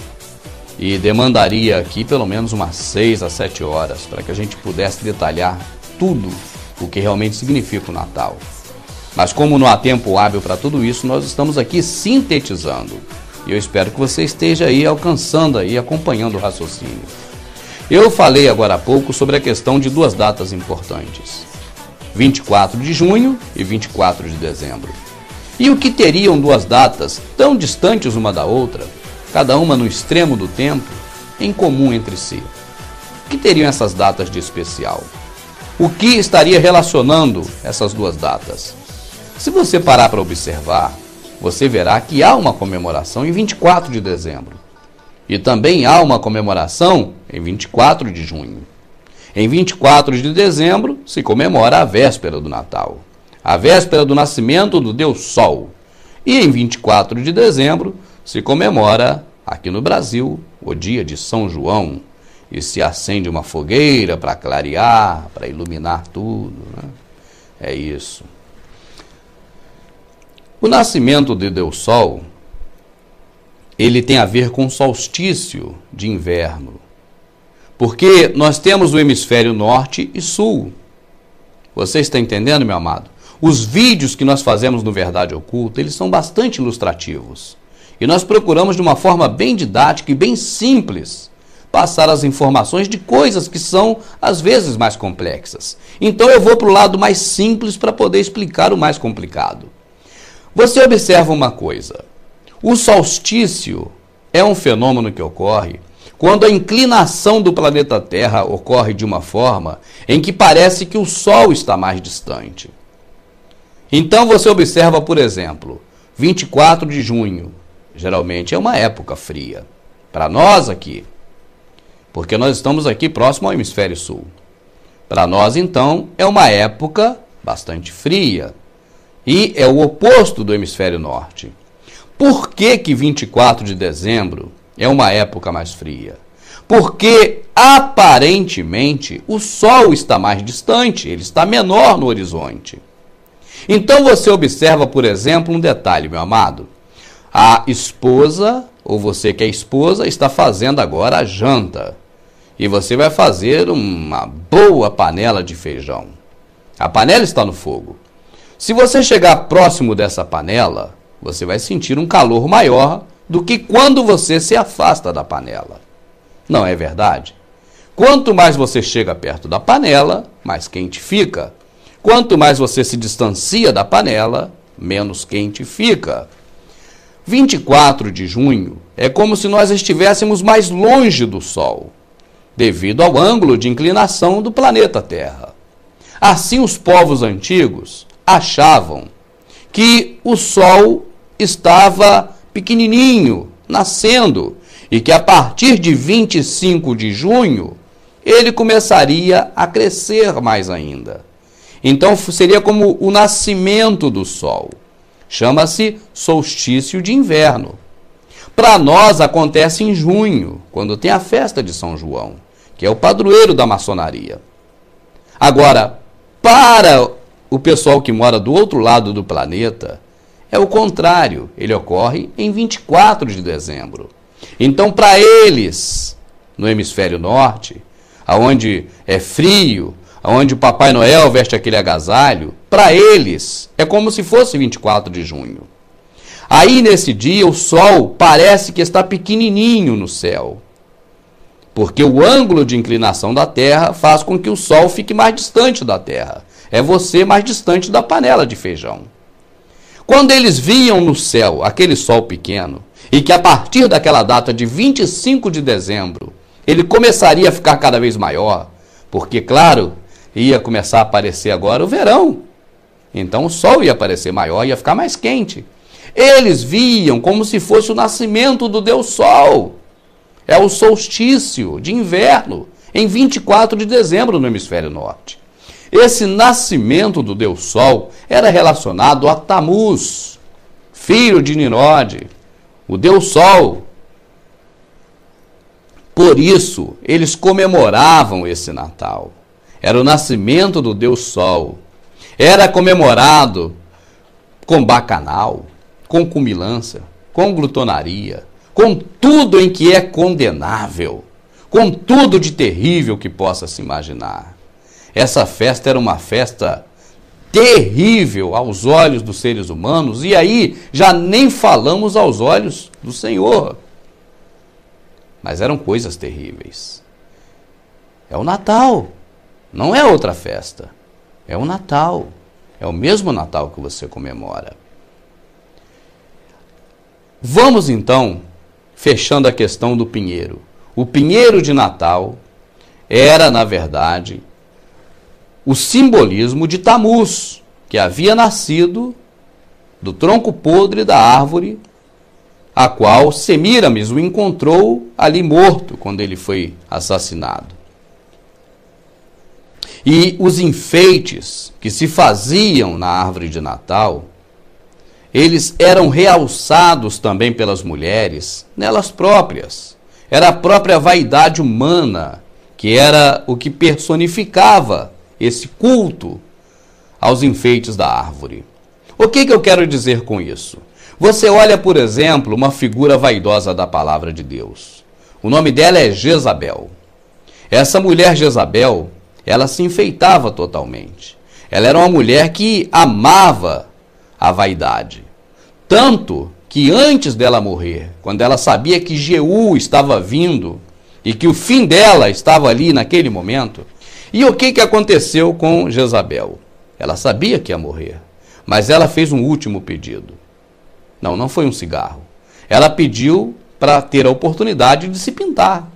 B: e demandaria aqui pelo menos umas 6 a 7 horas para que a gente pudesse detalhar tudo o que realmente significa o Natal. Mas como não há tempo hábil para tudo isso, nós estamos aqui sintetizando. E eu espero que você esteja aí alcançando, aí, acompanhando o raciocínio. Eu falei agora há pouco sobre a questão de duas datas importantes. 24 de junho e 24 de dezembro. E o que teriam duas datas tão distantes uma da outra, cada uma no extremo do tempo, em comum entre si? O que teriam essas datas de especial? O que estaria relacionando essas duas datas? Se você parar para observar, você verá que há uma comemoração em 24 de dezembro. E também há uma comemoração em 24 de junho. Em 24 de dezembro se comemora a véspera do Natal, a véspera do nascimento do Deus Sol. E em 24 de dezembro se comemora, aqui no Brasil, o dia de São João. E se acende uma fogueira para clarear, para iluminar tudo, né? É isso. O nascimento de Deus Sol, ele tem a ver com o solstício de inverno. Porque nós temos o hemisfério norte e sul. Você está entendendo, meu amado? Os vídeos que nós fazemos no Verdade Oculta, eles são bastante ilustrativos. E nós procuramos de uma forma bem didática e bem simples passar as informações de coisas que são, às vezes, mais complexas. Então eu vou para o lado mais simples para poder explicar o mais complicado. Você observa uma coisa. O solstício é um fenômeno que ocorre quando a inclinação do planeta Terra ocorre de uma forma em que parece que o Sol está mais distante. Então você observa, por exemplo, 24 de junho, geralmente é uma época fria. Para nós aqui, porque nós estamos aqui próximo ao hemisfério sul. Para nós, então, é uma época bastante fria. E é o oposto do hemisfério norte. Por que 24 de dezembro é uma época mais fria? Porque, aparentemente, o Sol está mais distante, ele está menor no horizonte. Então você observa, por exemplo, um detalhe, meu amado. A esposa, ou você que é esposa, está fazendo agora a janta. E você vai fazer uma boa panela de feijão. A panela está no fogo. Se você chegar próximo dessa panela, você vai sentir um calor maior do que quando você se afasta da panela. Não é verdade? Quanto mais você chega perto da panela, mais quente fica. Quanto mais você se distancia da panela, menos quente fica. 24 de junho é como se nós estivéssemos mais longe do Sol, devido ao ângulo de inclinação do planeta Terra. Assim, os povos antigos achavam que o Sol estava pequenininho, nascendo, e que a partir de 25 de junho ele começaria a crescer mais ainda. Então seria como o nascimento do Sol. Chama-se solstício de inverno. Para nós acontece em junho, quando tem a festa de São João, que é o padroeiro da maçonaria. Agora, para o pessoal que mora do outro lado do planeta, é o contrário, ele ocorre em 24 de dezembro. Então, para eles, no hemisfério norte, aonde é frio, aonde o Papai Noel veste aquele agasalho, para eles é como se fosse 24 de junho. Aí, nesse dia, o Sol parece que está pequenininho no céu, porque o ângulo de inclinação da Terra faz com que o Sol fique mais distante da Terra. É você mais distante da panela de feijão. Quando eles viam no céu aquele Sol pequeno, e que a partir daquela data de 25 de dezembro, ele começaria a ficar cada vez maior, porque, claro, ia começar a aparecer agora o verão. Então o Sol ia aparecer maior, ia ficar mais quente. Eles viam como se fosse o nascimento do Deus Sol. É o solstício de inverno, em 24 de dezembro no hemisfério norte. Esse nascimento do Deus Sol era relacionado a Tamuz, filho de Nimrod, o Deus Sol. Por isso, eles comemoravam esse Natal. Era o nascimento do Deus Sol. Era comemorado com bacanal, com cumilança, com glutonaria, com tudo em que é condenável, com tudo de terrível que possa se imaginar. Essa festa era uma festa terrível aos olhos dos seres humanos, e aí já nem falamos aos olhos do Senhor. Mas eram coisas terríveis. É o Natal, não é outra festa. É o Natal, é o mesmo Natal que você comemora. Vamos então, fechando a questão do pinheiro. O pinheiro de Natal era, na verdade, o simbolismo de Tamuz, que havia nascido do tronco podre da árvore, a qual Semíramis o encontrou ali morto quando ele foi assassinado. E os enfeites que se faziam na árvore de Natal, eles eram realçados também pelas mulheres, nelas próprias. Era a própria vaidade humana, que era o que personificava esse culto aos enfeites da árvore. O que eu quero dizer com isso? Você olha, por exemplo, uma figura vaidosa da palavra de Deus. O nome dela é Jezabel. Essa mulher Jezabel, ela se enfeitava totalmente. Ela era uma mulher que amava a vaidade. Tanto que antes dela morrer, quando ela sabia que Jeú estava vindo e que o fim dela estava ali naquele momento, e o que aconteceu com Jezabel? Ela sabia que ia morrer, mas ela fez um último pedido. Não foi um cigarro. Ela pediu para ter a oportunidade de se pintar.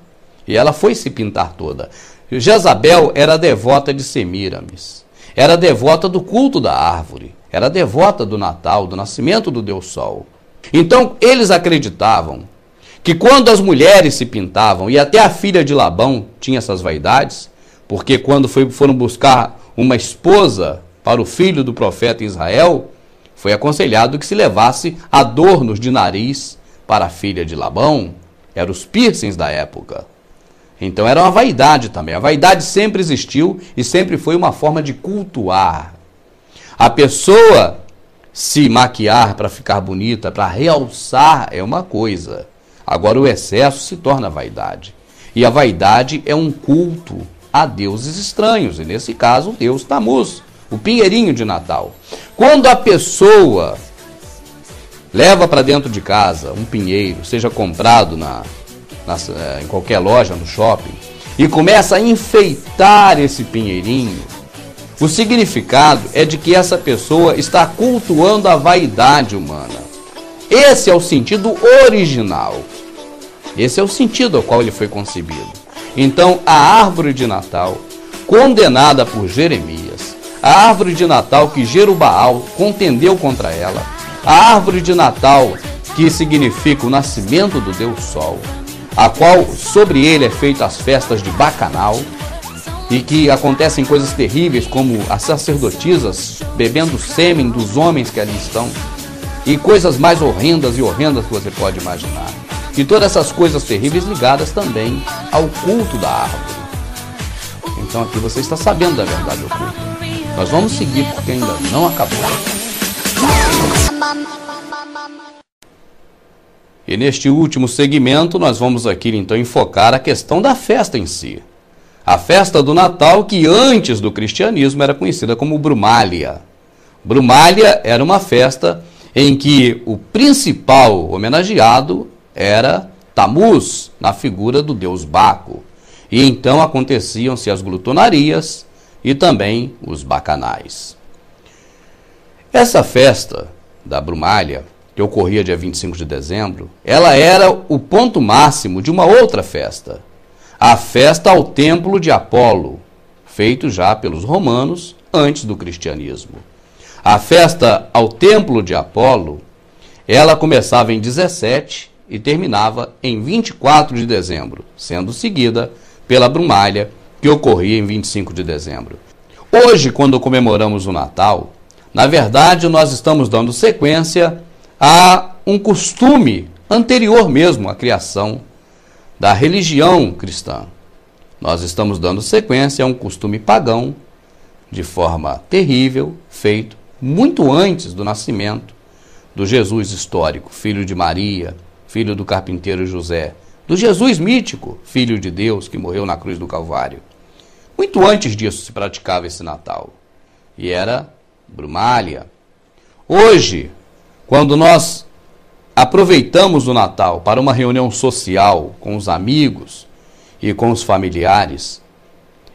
B: E ela foi se pintar toda. Jezabel era devota de Semíramis. Era devota do culto da árvore. Era devota do Natal, do nascimento do Deus Sol. Então, eles acreditavam que quando as mulheres se pintavam, e até a filha de Labão tinha essas vaidades, porque quando foram buscar uma esposa para o filho do profeta Israel, foi aconselhado que se levasse adornos de nariz para a filha de Labão. Eram os piercings da época. Então era uma vaidade também. A vaidade sempre existiu e sempre foi uma forma de cultuar. A pessoa se maquiar para ficar bonita, para realçar, é uma coisa. Agora o excesso se torna vaidade. E a vaidade é um culto a deuses estranhos, e nesse caso o deus Tamuz, o pinheirinho de Natal. Quando a pessoa leva para dentro de casa um pinheiro, seja comprado em qualquer loja, no shopping, e começa a enfeitar esse pinheirinho, o significado é de que essa pessoa está cultuando a vaidade humana. Esse é o sentido original. Esse é o sentido ao qual ele foi concebido. Então, a árvore de Natal, condenada por Jeremias, a árvore de Natal que Jerubaal contendeu contra ela, a árvore de Natal que significa o nascimento do Deus Sol, a qual sobre ele é feita as festas de Bacanal, e que acontecem coisas terríveis como as sacerdotisas bebendo sêmen dos homens que ali estão, e coisas mais horrendas que você pode imaginar. E todas essas coisas terríveis ligadas também ao culto da árvore. Então aqui você está sabendo da verdade oculta. Nós vamos seguir porque ainda não acabou. E neste último segmento nós vamos aqui então enfocar a questão da festa em si. A festa do Natal, que antes do cristianismo era conhecida como Brumália. Brumália era uma festa em que o principal homenageado era Tamuz, na figura do deus Baco. E então aconteciam-se as glutonarias e também os bacanais. Essa festa da Brumália, que ocorria dia 25 de dezembro, ela era o ponto máximo de uma outra festa. A festa ao templo de Apolo, feito já pelos romanos antes do cristianismo. A festa ao templo de Apolo, ela começava em 17 e terminava em 24 de dezembro, sendo seguida pela Brumália, que ocorria em 25 de dezembro. Hoje, quando comemoramos o Natal, na verdade nós estamos dando sequência a um costume anterior mesmo à criação da religião cristã. Nós estamos dando sequência a um costume pagão, de forma terrível, feito muito antes do nascimento do Jesus histórico, filho de Maria, filho do carpinteiro José, do Jesus mítico, filho de Deus, que morreu na cruz do Calvário. Muito antes disso se praticava esse Natal, e era Brumália. Hoje, quando nós aproveitamos o Natal para uma reunião social com os amigos e com os familiares,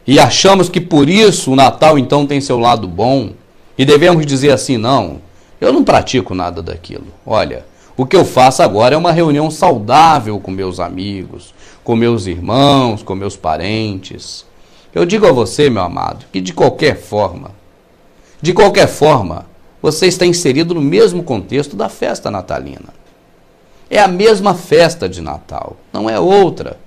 B: e achamos que por isso o Natal então tem seu lado bom, e devemos dizer assim: não, eu não pratico nada daquilo. Olha, o que eu faço agora é uma reunião saudável com meus amigos, com meus irmãos, com meus parentes. Eu digo a você, meu amado, que de qualquer forma, você está inserido no mesmo contexto da festa natalina. É a mesma festa de Natal, não é outra.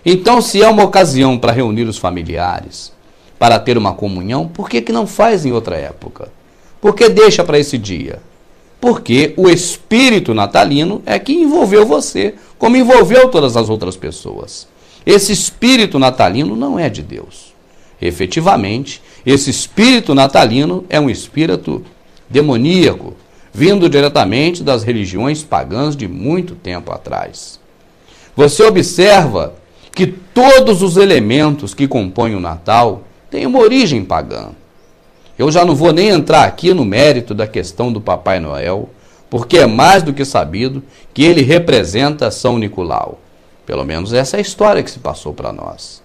B: Então, se é uma ocasião para reunir os familiares, para ter uma comunhão, por que não faz em outra época? Por que deixa para esse dia? Porque o espírito natalino é que envolveu você, como envolveu todas as outras pessoas. Esse espírito natalino não é de Deus. Efetivamente, esse espírito natalino é um espírito demoníaco, vindo diretamente das religiões pagãs de muito tempo atrás. Você observa que todos os elementos que compõem o Natal têm uma origem pagã. Eu já não vou nem entrar aqui no mérito da questão do Papai Noel, porque é mais do que sabido que ele representa São Nicolau. Pelo menos essa é a história que se passou para nós.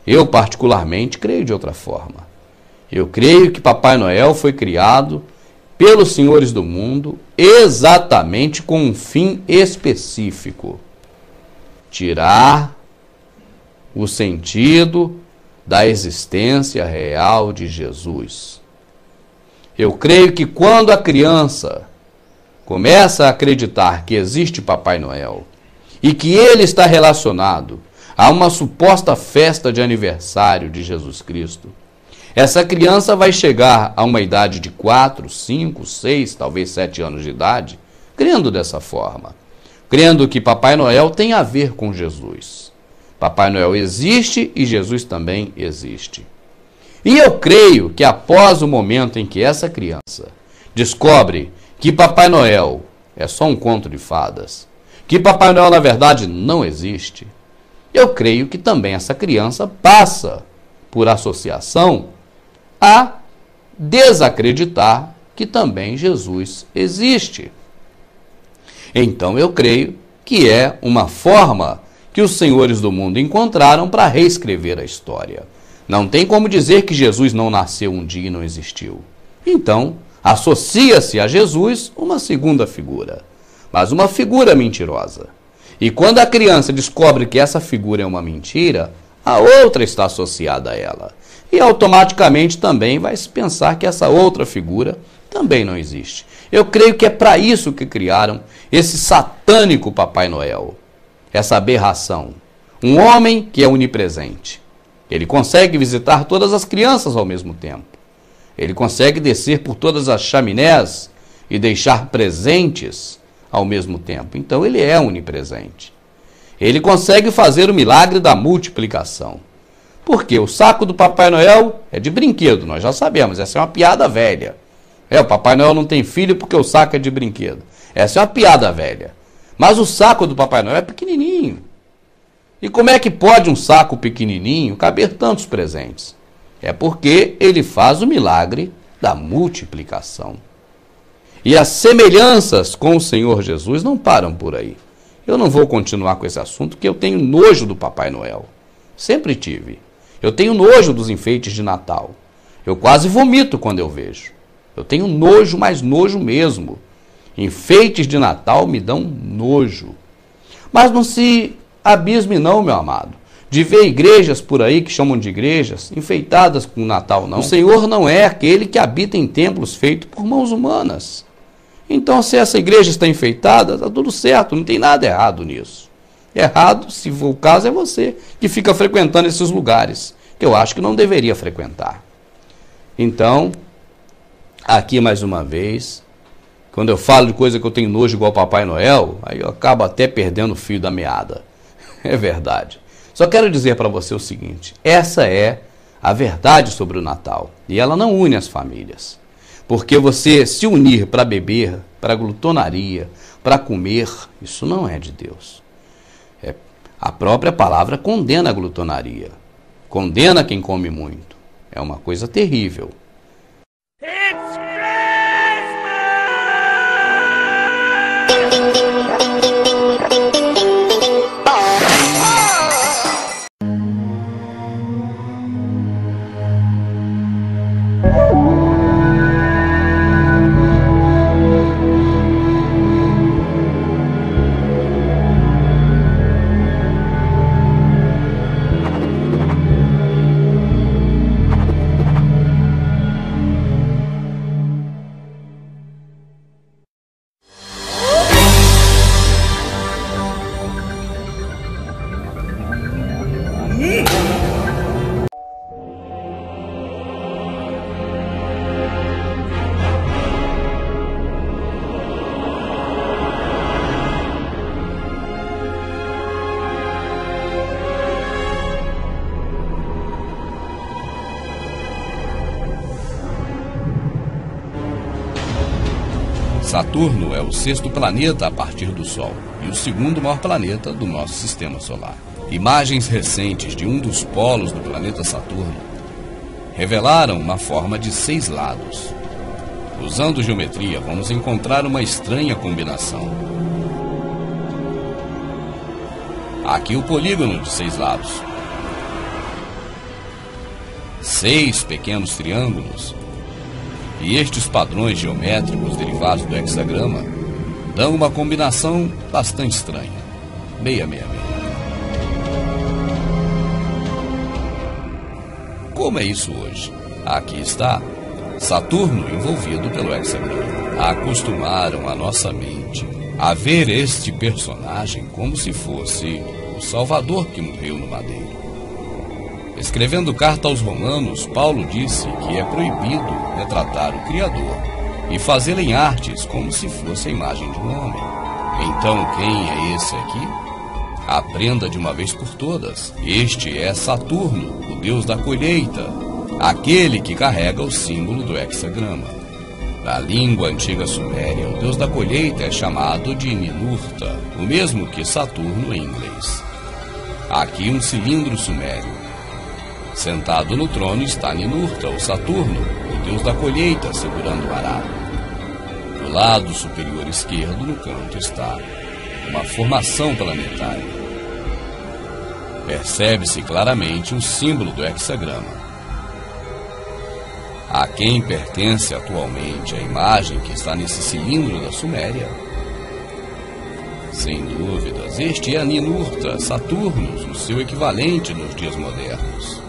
B: Eu, particularmente, creio de outra forma. Eu creio que Papai Noel foi criado pelos senhores do mundo exatamente com um fim específico: tirar o sentido da existência real de Jesus. Eu creio que quando a criança começa a acreditar que existe Papai Noel e que ele está relacionado a uma suposta festa de aniversário de Jesus Cristo, essa criança vai chegar a uma idade de 4, 5, 6, talvez 7 anos de idade, crendo dessa forma, crendo que Papai Noel tem a ver com Jesus. Papai Noel existe e Jesus também existe. E eu creio que após o momento em que essa criança descobre que Papai Noel é só um conto de fadas, que Papai Noel na verdade não existe, eu creio que também essa criança passa, por associação, a desacreditar que também Jesus existe. Então eu creio que é uma forma que os senhores do mundo encontraram para reescrever a história. Não tem como dizer que Jesus não nasceu um dia e não existiu. Então, associa-se a Jesus uma segunda figura, mas uma figura mentirosa. E quando a criança descobre que essa figura é uma mentira, a outra está associada a ela. E automaticamente também vai se pensar que essa outra figura também não existe. Eu creio que é para isso que criaram esse satânico Papai Noel, essa aberração. Um homem que é onipresente. Ele consegue visitar todas as crianças ao mesmo tempo. Ele consegue descer por todas as chaminés e deixar presentes ao mesmo tempo. Então ele é onipresente. Ele consegue fazer o milagre da multiplicação. Porque o saco do Papai Noel é de brinquedo, nós já sabemos, essa é uma piada velha. O Papai Noel não tem filho porque o saco é de brinquedo. Essa é uma piada velha. Mas o saco do Papai Noel é pequenininho. E como é que pode um saco pequenininho caber tantos presentes? É porque ele faz o milagre da multiplicação. E as semelhanças com o Senhor Jesus não param por aí. Eu não vou continuar com esse assunto, porque eu tenho nojo do Papai Noel. Sempre tive. Eu tenho nojo dos enfeites de Natal. Eu quase vomito quando eu vejo. Eu tenho nojo, mas nojo mesmo. Enfeites de Natal me dão nojo. Mas não se abisme não, meu amado, de ver igrejas por aí que chamam de igrejas enfeitadas com o Natal, não. O Senhor não é aquele que habita em templos feitos por mãos humanas. Então, se essa igreja está enfeitada, está tudo certo, não tem nada errado nisso. Errado, se for o caso, é você que fica frequentando esses lugares, que eu acho que não deveria frequentar. Então, aqui mais uma vez, quando eu falo de coisa que eu tenho nojo igual Papai Noel, aí eu acabo até perdendo o fio da meada. É verdade. Só quero dizer para você o seguinte, essa é a verdade sobre o Natal, e ela não une as famílias. Porque você se unir para beber, para glutonaria, para comer, isso não é de Deus. A própria palavra condena a glutonaria. Condena quem come muito. É uma coisa terrível. Saturno é o sexto planeta a partir do Sol e o segundo maior planeta do nosso sistema solar. Imagens recentes de um dos polos do planeta Saturno revelaram uma forma de 6 lados. Usando geometria, vamos encontrar uma estranha combinação. Aqui o polígono de 6 lados. 6 pequenos triângulos. E estes padrões geométricos derivados do hexagrama dão uma combinação bastante estranha. 666. Como é isso hoje? Aqui está. Saturno envolvido pelo hexagrama. Acostumaram a nossa mente a ver este personagem como se fosse o Salvador que morreu no madeiro. Escrevendo carta aos Romanos, Paulo disse que é proibido retratar o Criador e fazê-lo em artes como se fosse a imagem de um homem. Então quem é esse aqui? Aprenda de uma vez por todas. Este é Saturno, o deus da colheita, aquele que carrega o símbolo do hexagrama. Na língua antiga suméria, o deus da colheita é chamado de Ninurta, o mesmo que Saturno em inglês. Aqui um cilindro sumério. Sentado no trono está Ninurta, o Saturno, o deus da colheita, segurando o arado. Do lado superior esquerdo, no canto, está uma formação planetária. Percebe-se claramente um símbolo do hexagrama. A quem pertence atualmente a imagem que está nesse cilindro da Suméria? Sem dúvidas, este é Ninurta, Saturnus, o seu equivalente nos dias modernos.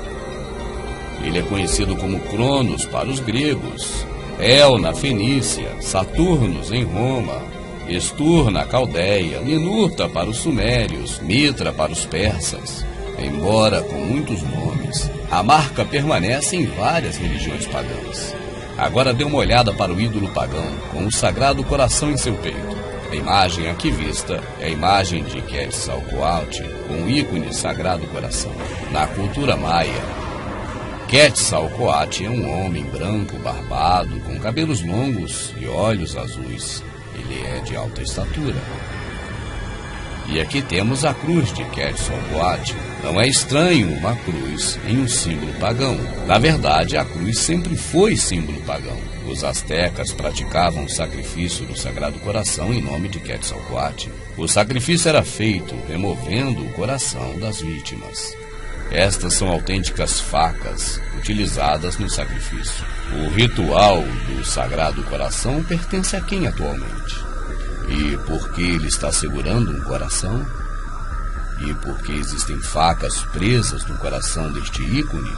B: Ele é conhecido como Cronos para os gregos, El na Fenícia, Saturnus em Roma, Estur na Caldeia, Ninurta para os sumérios, Mitra para os persas. Embora com muitos nomes, a marca permanece em várias religiões pagãs. Agora dê uma olhada para o ídolo pagão, com o Sagrado Coração em seu peito. A imagem aqui vista é a imagem de Quetzalcoatl, com o ícone Sagrado Coração. Na cultura maia, Quetzalcoatl é um homem branco, barbado, com cabelos longos e olhos azuis. Ele é de alta estatura. E aqui temos a cruz de Quetzalcoatl. Não é estranho uma cruz em um símbolo pagão. Na verdade, a cruz sempre foi símbolo pagão. Os astecas praticavam o sacrifício do Sagrado Coração em nome de Quetzalcoatl. O sacrifício era feito removendo o coração das vítimas. Estas são autênticas facas utilizadas no sacrifício. O ritual do Sagrado Coração pertence a quem atualmente? E por que ele está segurando um coração? E por que existem facas presas no coração deste ícone?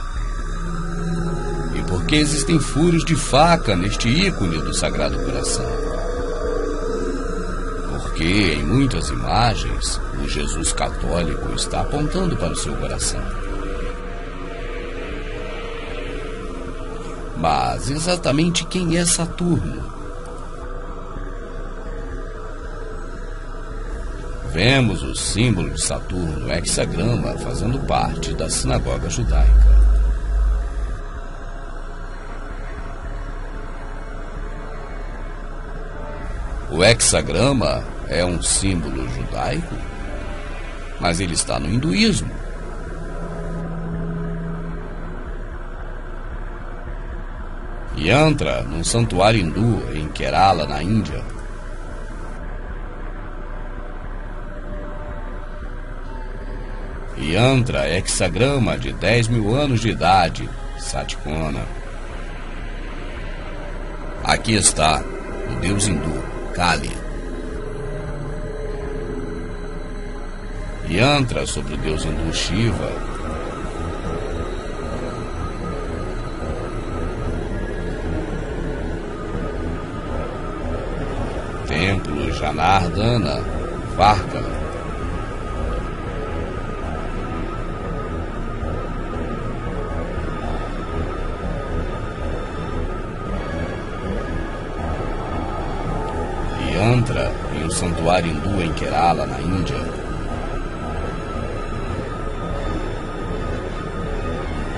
B: E por que existem furos de faca neste ícone do Sagrado Coração? Porque em muitas imagens o Jesus católico está apontando para o seu coração. Mas exatamente quem é Saturno? Vemos o símbolo de Saturno, o hexagrama, fazendo parte da sinagoga judaica. O hexagrama é um símbolo judaico, mas ele está no hinduísmo. Yantra, num santuário hindu em Kerala, na Índia. Yantra, hexagrama de 10.000 anos de idade, Satikona. Aqui está o deus hindu, Kali. Yantra sobre o deus hindu Shiva. Templo Janardana, Varkala. Yantra em um santuário hindu em Kerala, na Índia.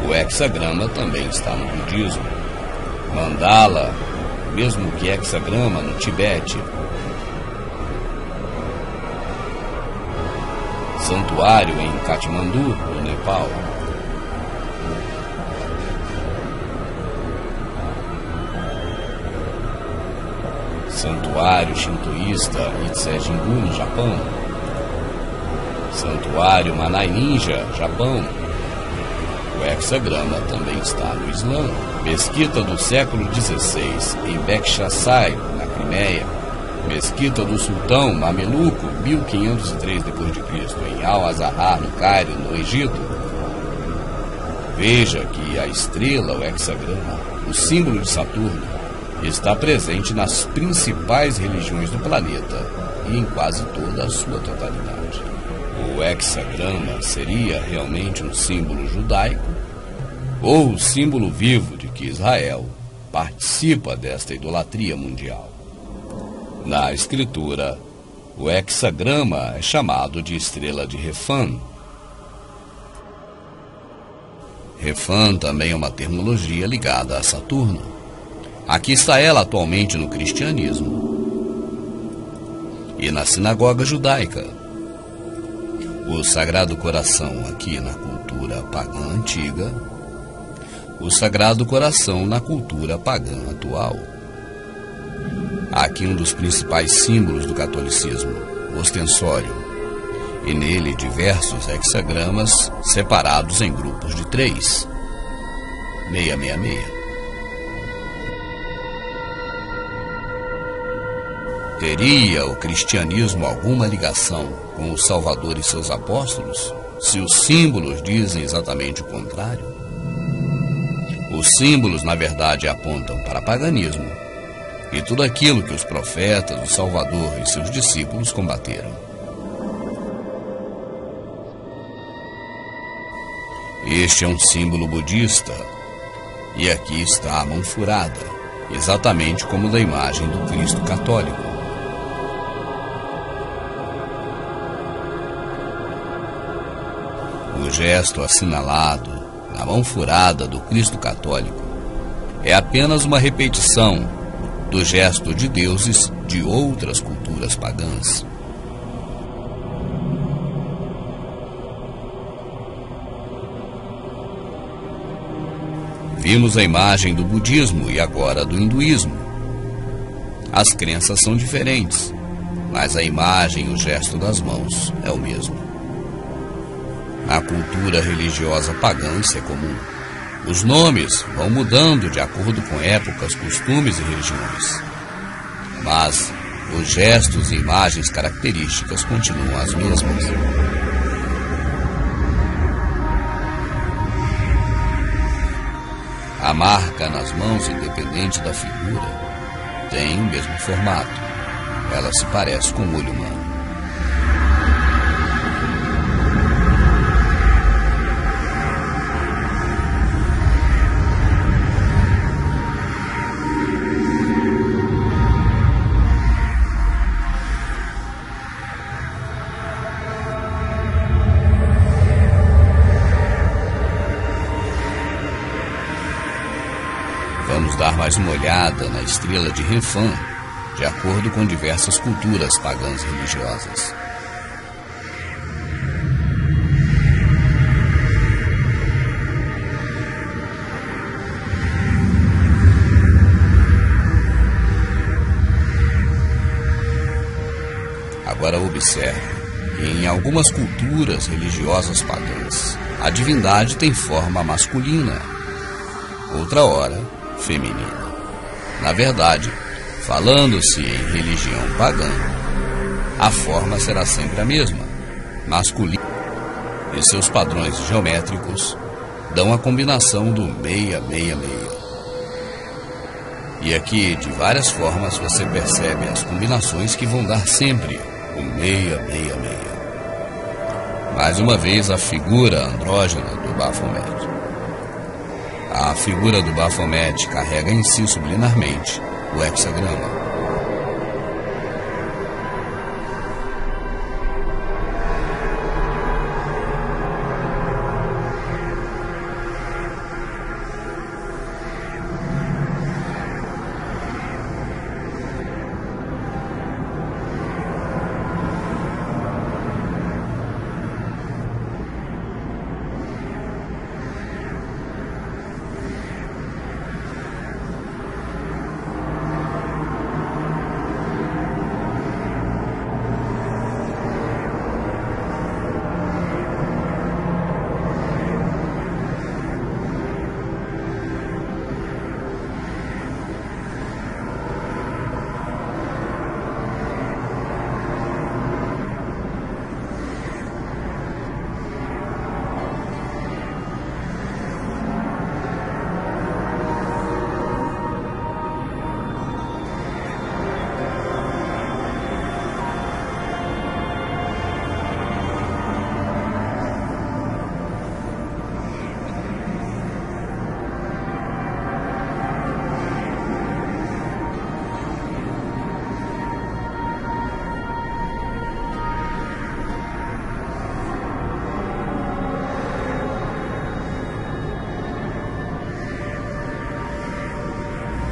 B: O hexagrama também está no budismo. Mandala, mesmo que hexagrama, no Tibete. Santuário em Katmandu, no Nepal. Santuário shintoísta Itsejingu, no Japão. Santuário Manai Ninja, Japão. O hexagrama também está no Islã. Mesquita do século XVI, em Bekshasai, na Crimeia. Mesquita do Sultão Mameluco, 1503 d.C., em Al-Azhar, no Cairo, no Egito. Veja que a estrela, o hexagrama, o símbolo de Saturno, está presente nas principais religiões do planeta e em quase toda a sua totalidade. O hexagrama seria realmente um símbolo judaico ou o símbolo vivo de que Israel participa desta idolatria mundial? Na escritura, o hexagrama é chamado de estrela de Refan. Refan também é uma terminologia ligada a Saturno. Aqui está ela atualmente no cristianismo e na sinagoga judaica. O Sagrado Coração aqui na cultura pagã antiga o Sagrado Coração na cultura pagã atual. Há aqui um dos principais símbolos do catolicismo, o ostensório, e nele diversos hexagramas separados em grupos de 3. 666. Teria o cristianismo alguma ligação com o Salvador e seus apóstolos, se os símbolos dizem exatamente o contrário? Os símbolos, na verdade, apontam para paganismo e tudo aquilo que os profetas, o Salvador e seus discípulos combateram. Este é um símbolo budista, e aqui está a mão furada, exatamente como da imagem do Cristo católico. O gesto assinalado na mão furada do Cristo católico é apenas uma repetição do gesto de deuses de outras culturas pagãs. Vimos a imagem do budismo e agora do hinduísmo. As crenças são diferentes, mas a imagem e o gesto das mãos é o mesmo. Na cultura religiosa pagã isso é comum. Os nomes vão mudando de acordo com épocas, costumes e religiões. Mas os gestos e imagens características continuam as mesmas. A marca nas mãos, independente da figura, tem o mesmo formato. Ela se parece com o olho humano. Vamos dar mais uma olhada na estrela de Renfan, de acordo com diversas culturas pagãs religiosas. Agora observe, em algumas culturas religiosas pagãs, a divindade tem forma masculina, outra hora feminina. Na verdade, falando-se em religião pagã, a forma será sempre a mesma, masculina, e seus padrões geométricos dão a combinação do 666. E aqui, de várias formas, você percebe as combinações que vão dar sempre o 666. Mais uma vez, a figura andrógena do Baphomet. A figura do Baphomet carrega em si subliminarmente o hexagrama.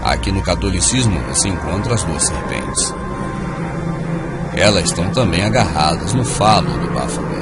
B: Aqui no catolicismo você encontra as duas serpentes. Elas estão também agarradas no falo do Baphomet.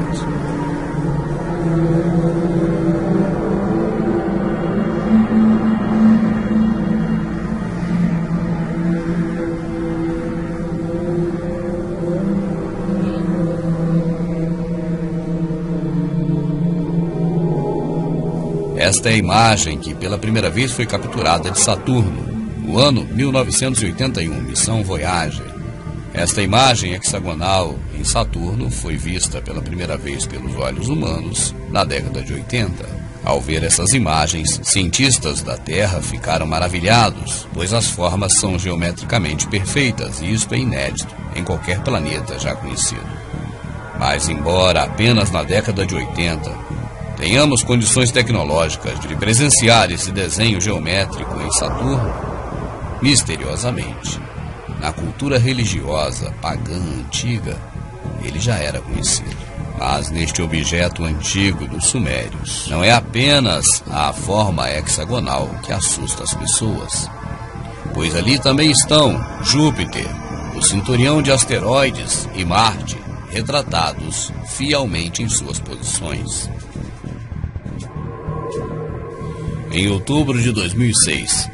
B: Esta é a imagem que pela primeira vez foi capturada de Saturno, no ano 1981, missão Voyager. Esta imagem hexagonal em Saturno foi vista pela primeira vez pelos olhos humanos na década de 80. Ao ver essas imagens, cientistas da Terra ficaram maravilhados, pois as formas são geometricamente perfeitas e isto é inédito em qualquer planeta já conhecido. Mas embora apenas na década de 80 tenhamos condições tecnológicas de presenciar esse desenho geométrico em Saturno, misteriosamente, na cultura religiosa pagã antiga, ele já era conhecido. Mas neste objeto antigo dos sumérios, não é apenas a forma hexagonal que assusta as pessoas, pois ali também estão Júpiter, o cinturão de asteroides e Marte, retratados fielmente em suas posições. Em outubro de 2006,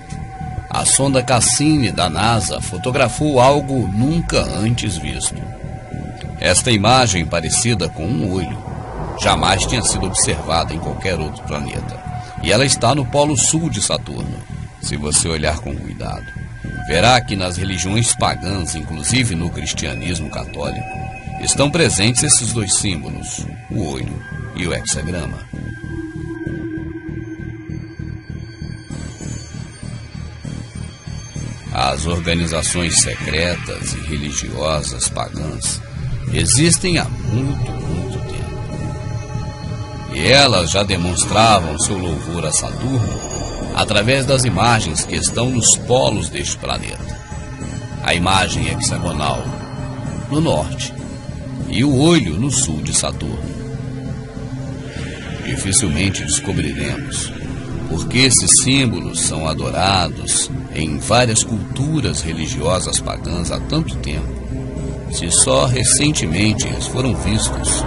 B: a sonda Cassini da NASA fotografou algo nunca antes visto. Esta imagem, parecida com um olho, jamais tinha sido observada em qualquer outro planeta. E ela está no polo sul de Saturno. Se você olhar com cuidado, verá que nas religiões pagãs, inclusive no cristianismo católico, estão presentes esses dois símbolos, o olho e o hexagrama. As organizações secretas e religiosas pagãs existem há muito tempo. E elas já demonstravam seu louvor a Saturno através das imagens que estão nos polos deste planeta. A imagem hexagonal no norte e o olho no sul de Saturno. Dificilmente descobriremos porque esses símbolos são adorados em várias culturas religiosas pagãs há tanto tempo, se só recentemente eles foram vistos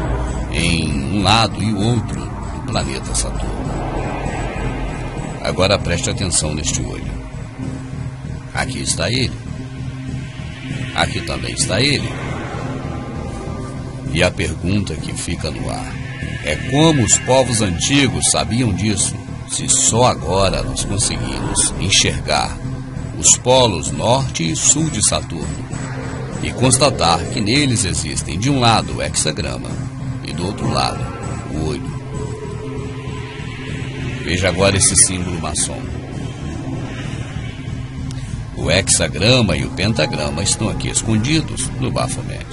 B: em um lado e o outro do planeta Saturno. Agora preste atenção neste olho. Aqui está ele. Aqui também está ele. E a pergunta que fica no ar é como os povos antigos sabiam disso, se só agora nós conseguimos enxergar os polos norte e sul de Saturno e constatar que neles existem de um lado o hexagrama e do outro lado o olho. Veja agora esse símbolo maçom. O hexagrama e o pentagrama estão aqui escondidos no Baphomet.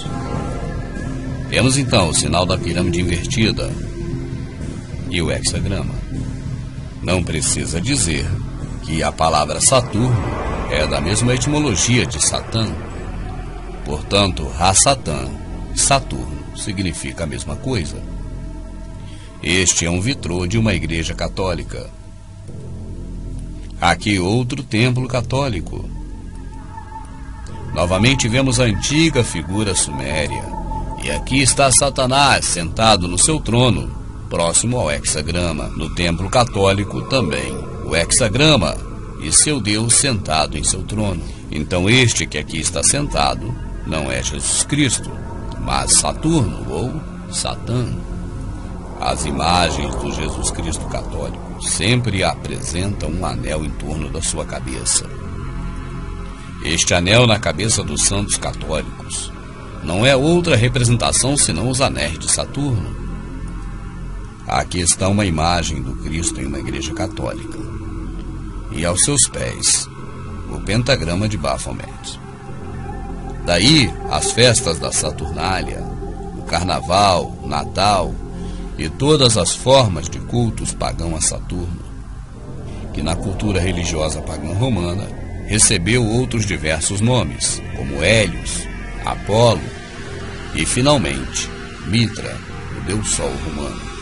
B: Vemos então o sinal da pirâmide invertida e o hexagrama. Não precisa dizer que a palavra Saturno é da mesma etimologia de Satã. Portanto, Ha-Satã, Saturno, significa a mesma coisa. Este é um vitrô de uma igreja católica. Aqui outro templo católico. Novamente vemos a antiga figura suméria. E aqui está Satanás sentado no seu trono, próximo ao hexagrama. No templo católico também, o hexagrama e seu Deus sentado em seu trono. Então este que aqui está sentado não é Jesus Cristo, mas Saturno ou Satã. As imagens do Jesus Cristo católico sempre apresentam um anel em torno da sua cabeça. Este anel na cabeça dos santos católicos não é outra representação senão os anéis de Saturno. Aqui está uma imagem do Cristo em uma igreja católica. E aos seus pés, o pentagrama de Baphomet. Daí, as festas da Saturnália, o Carnaval, o Natal e todas as formas de cultos pagão a Saturno, que na cultura religiosa pagã romana recebeu outros diversos nomes, como Hélios, Apolo e, finalmente, Mitra, o deus Sol romano.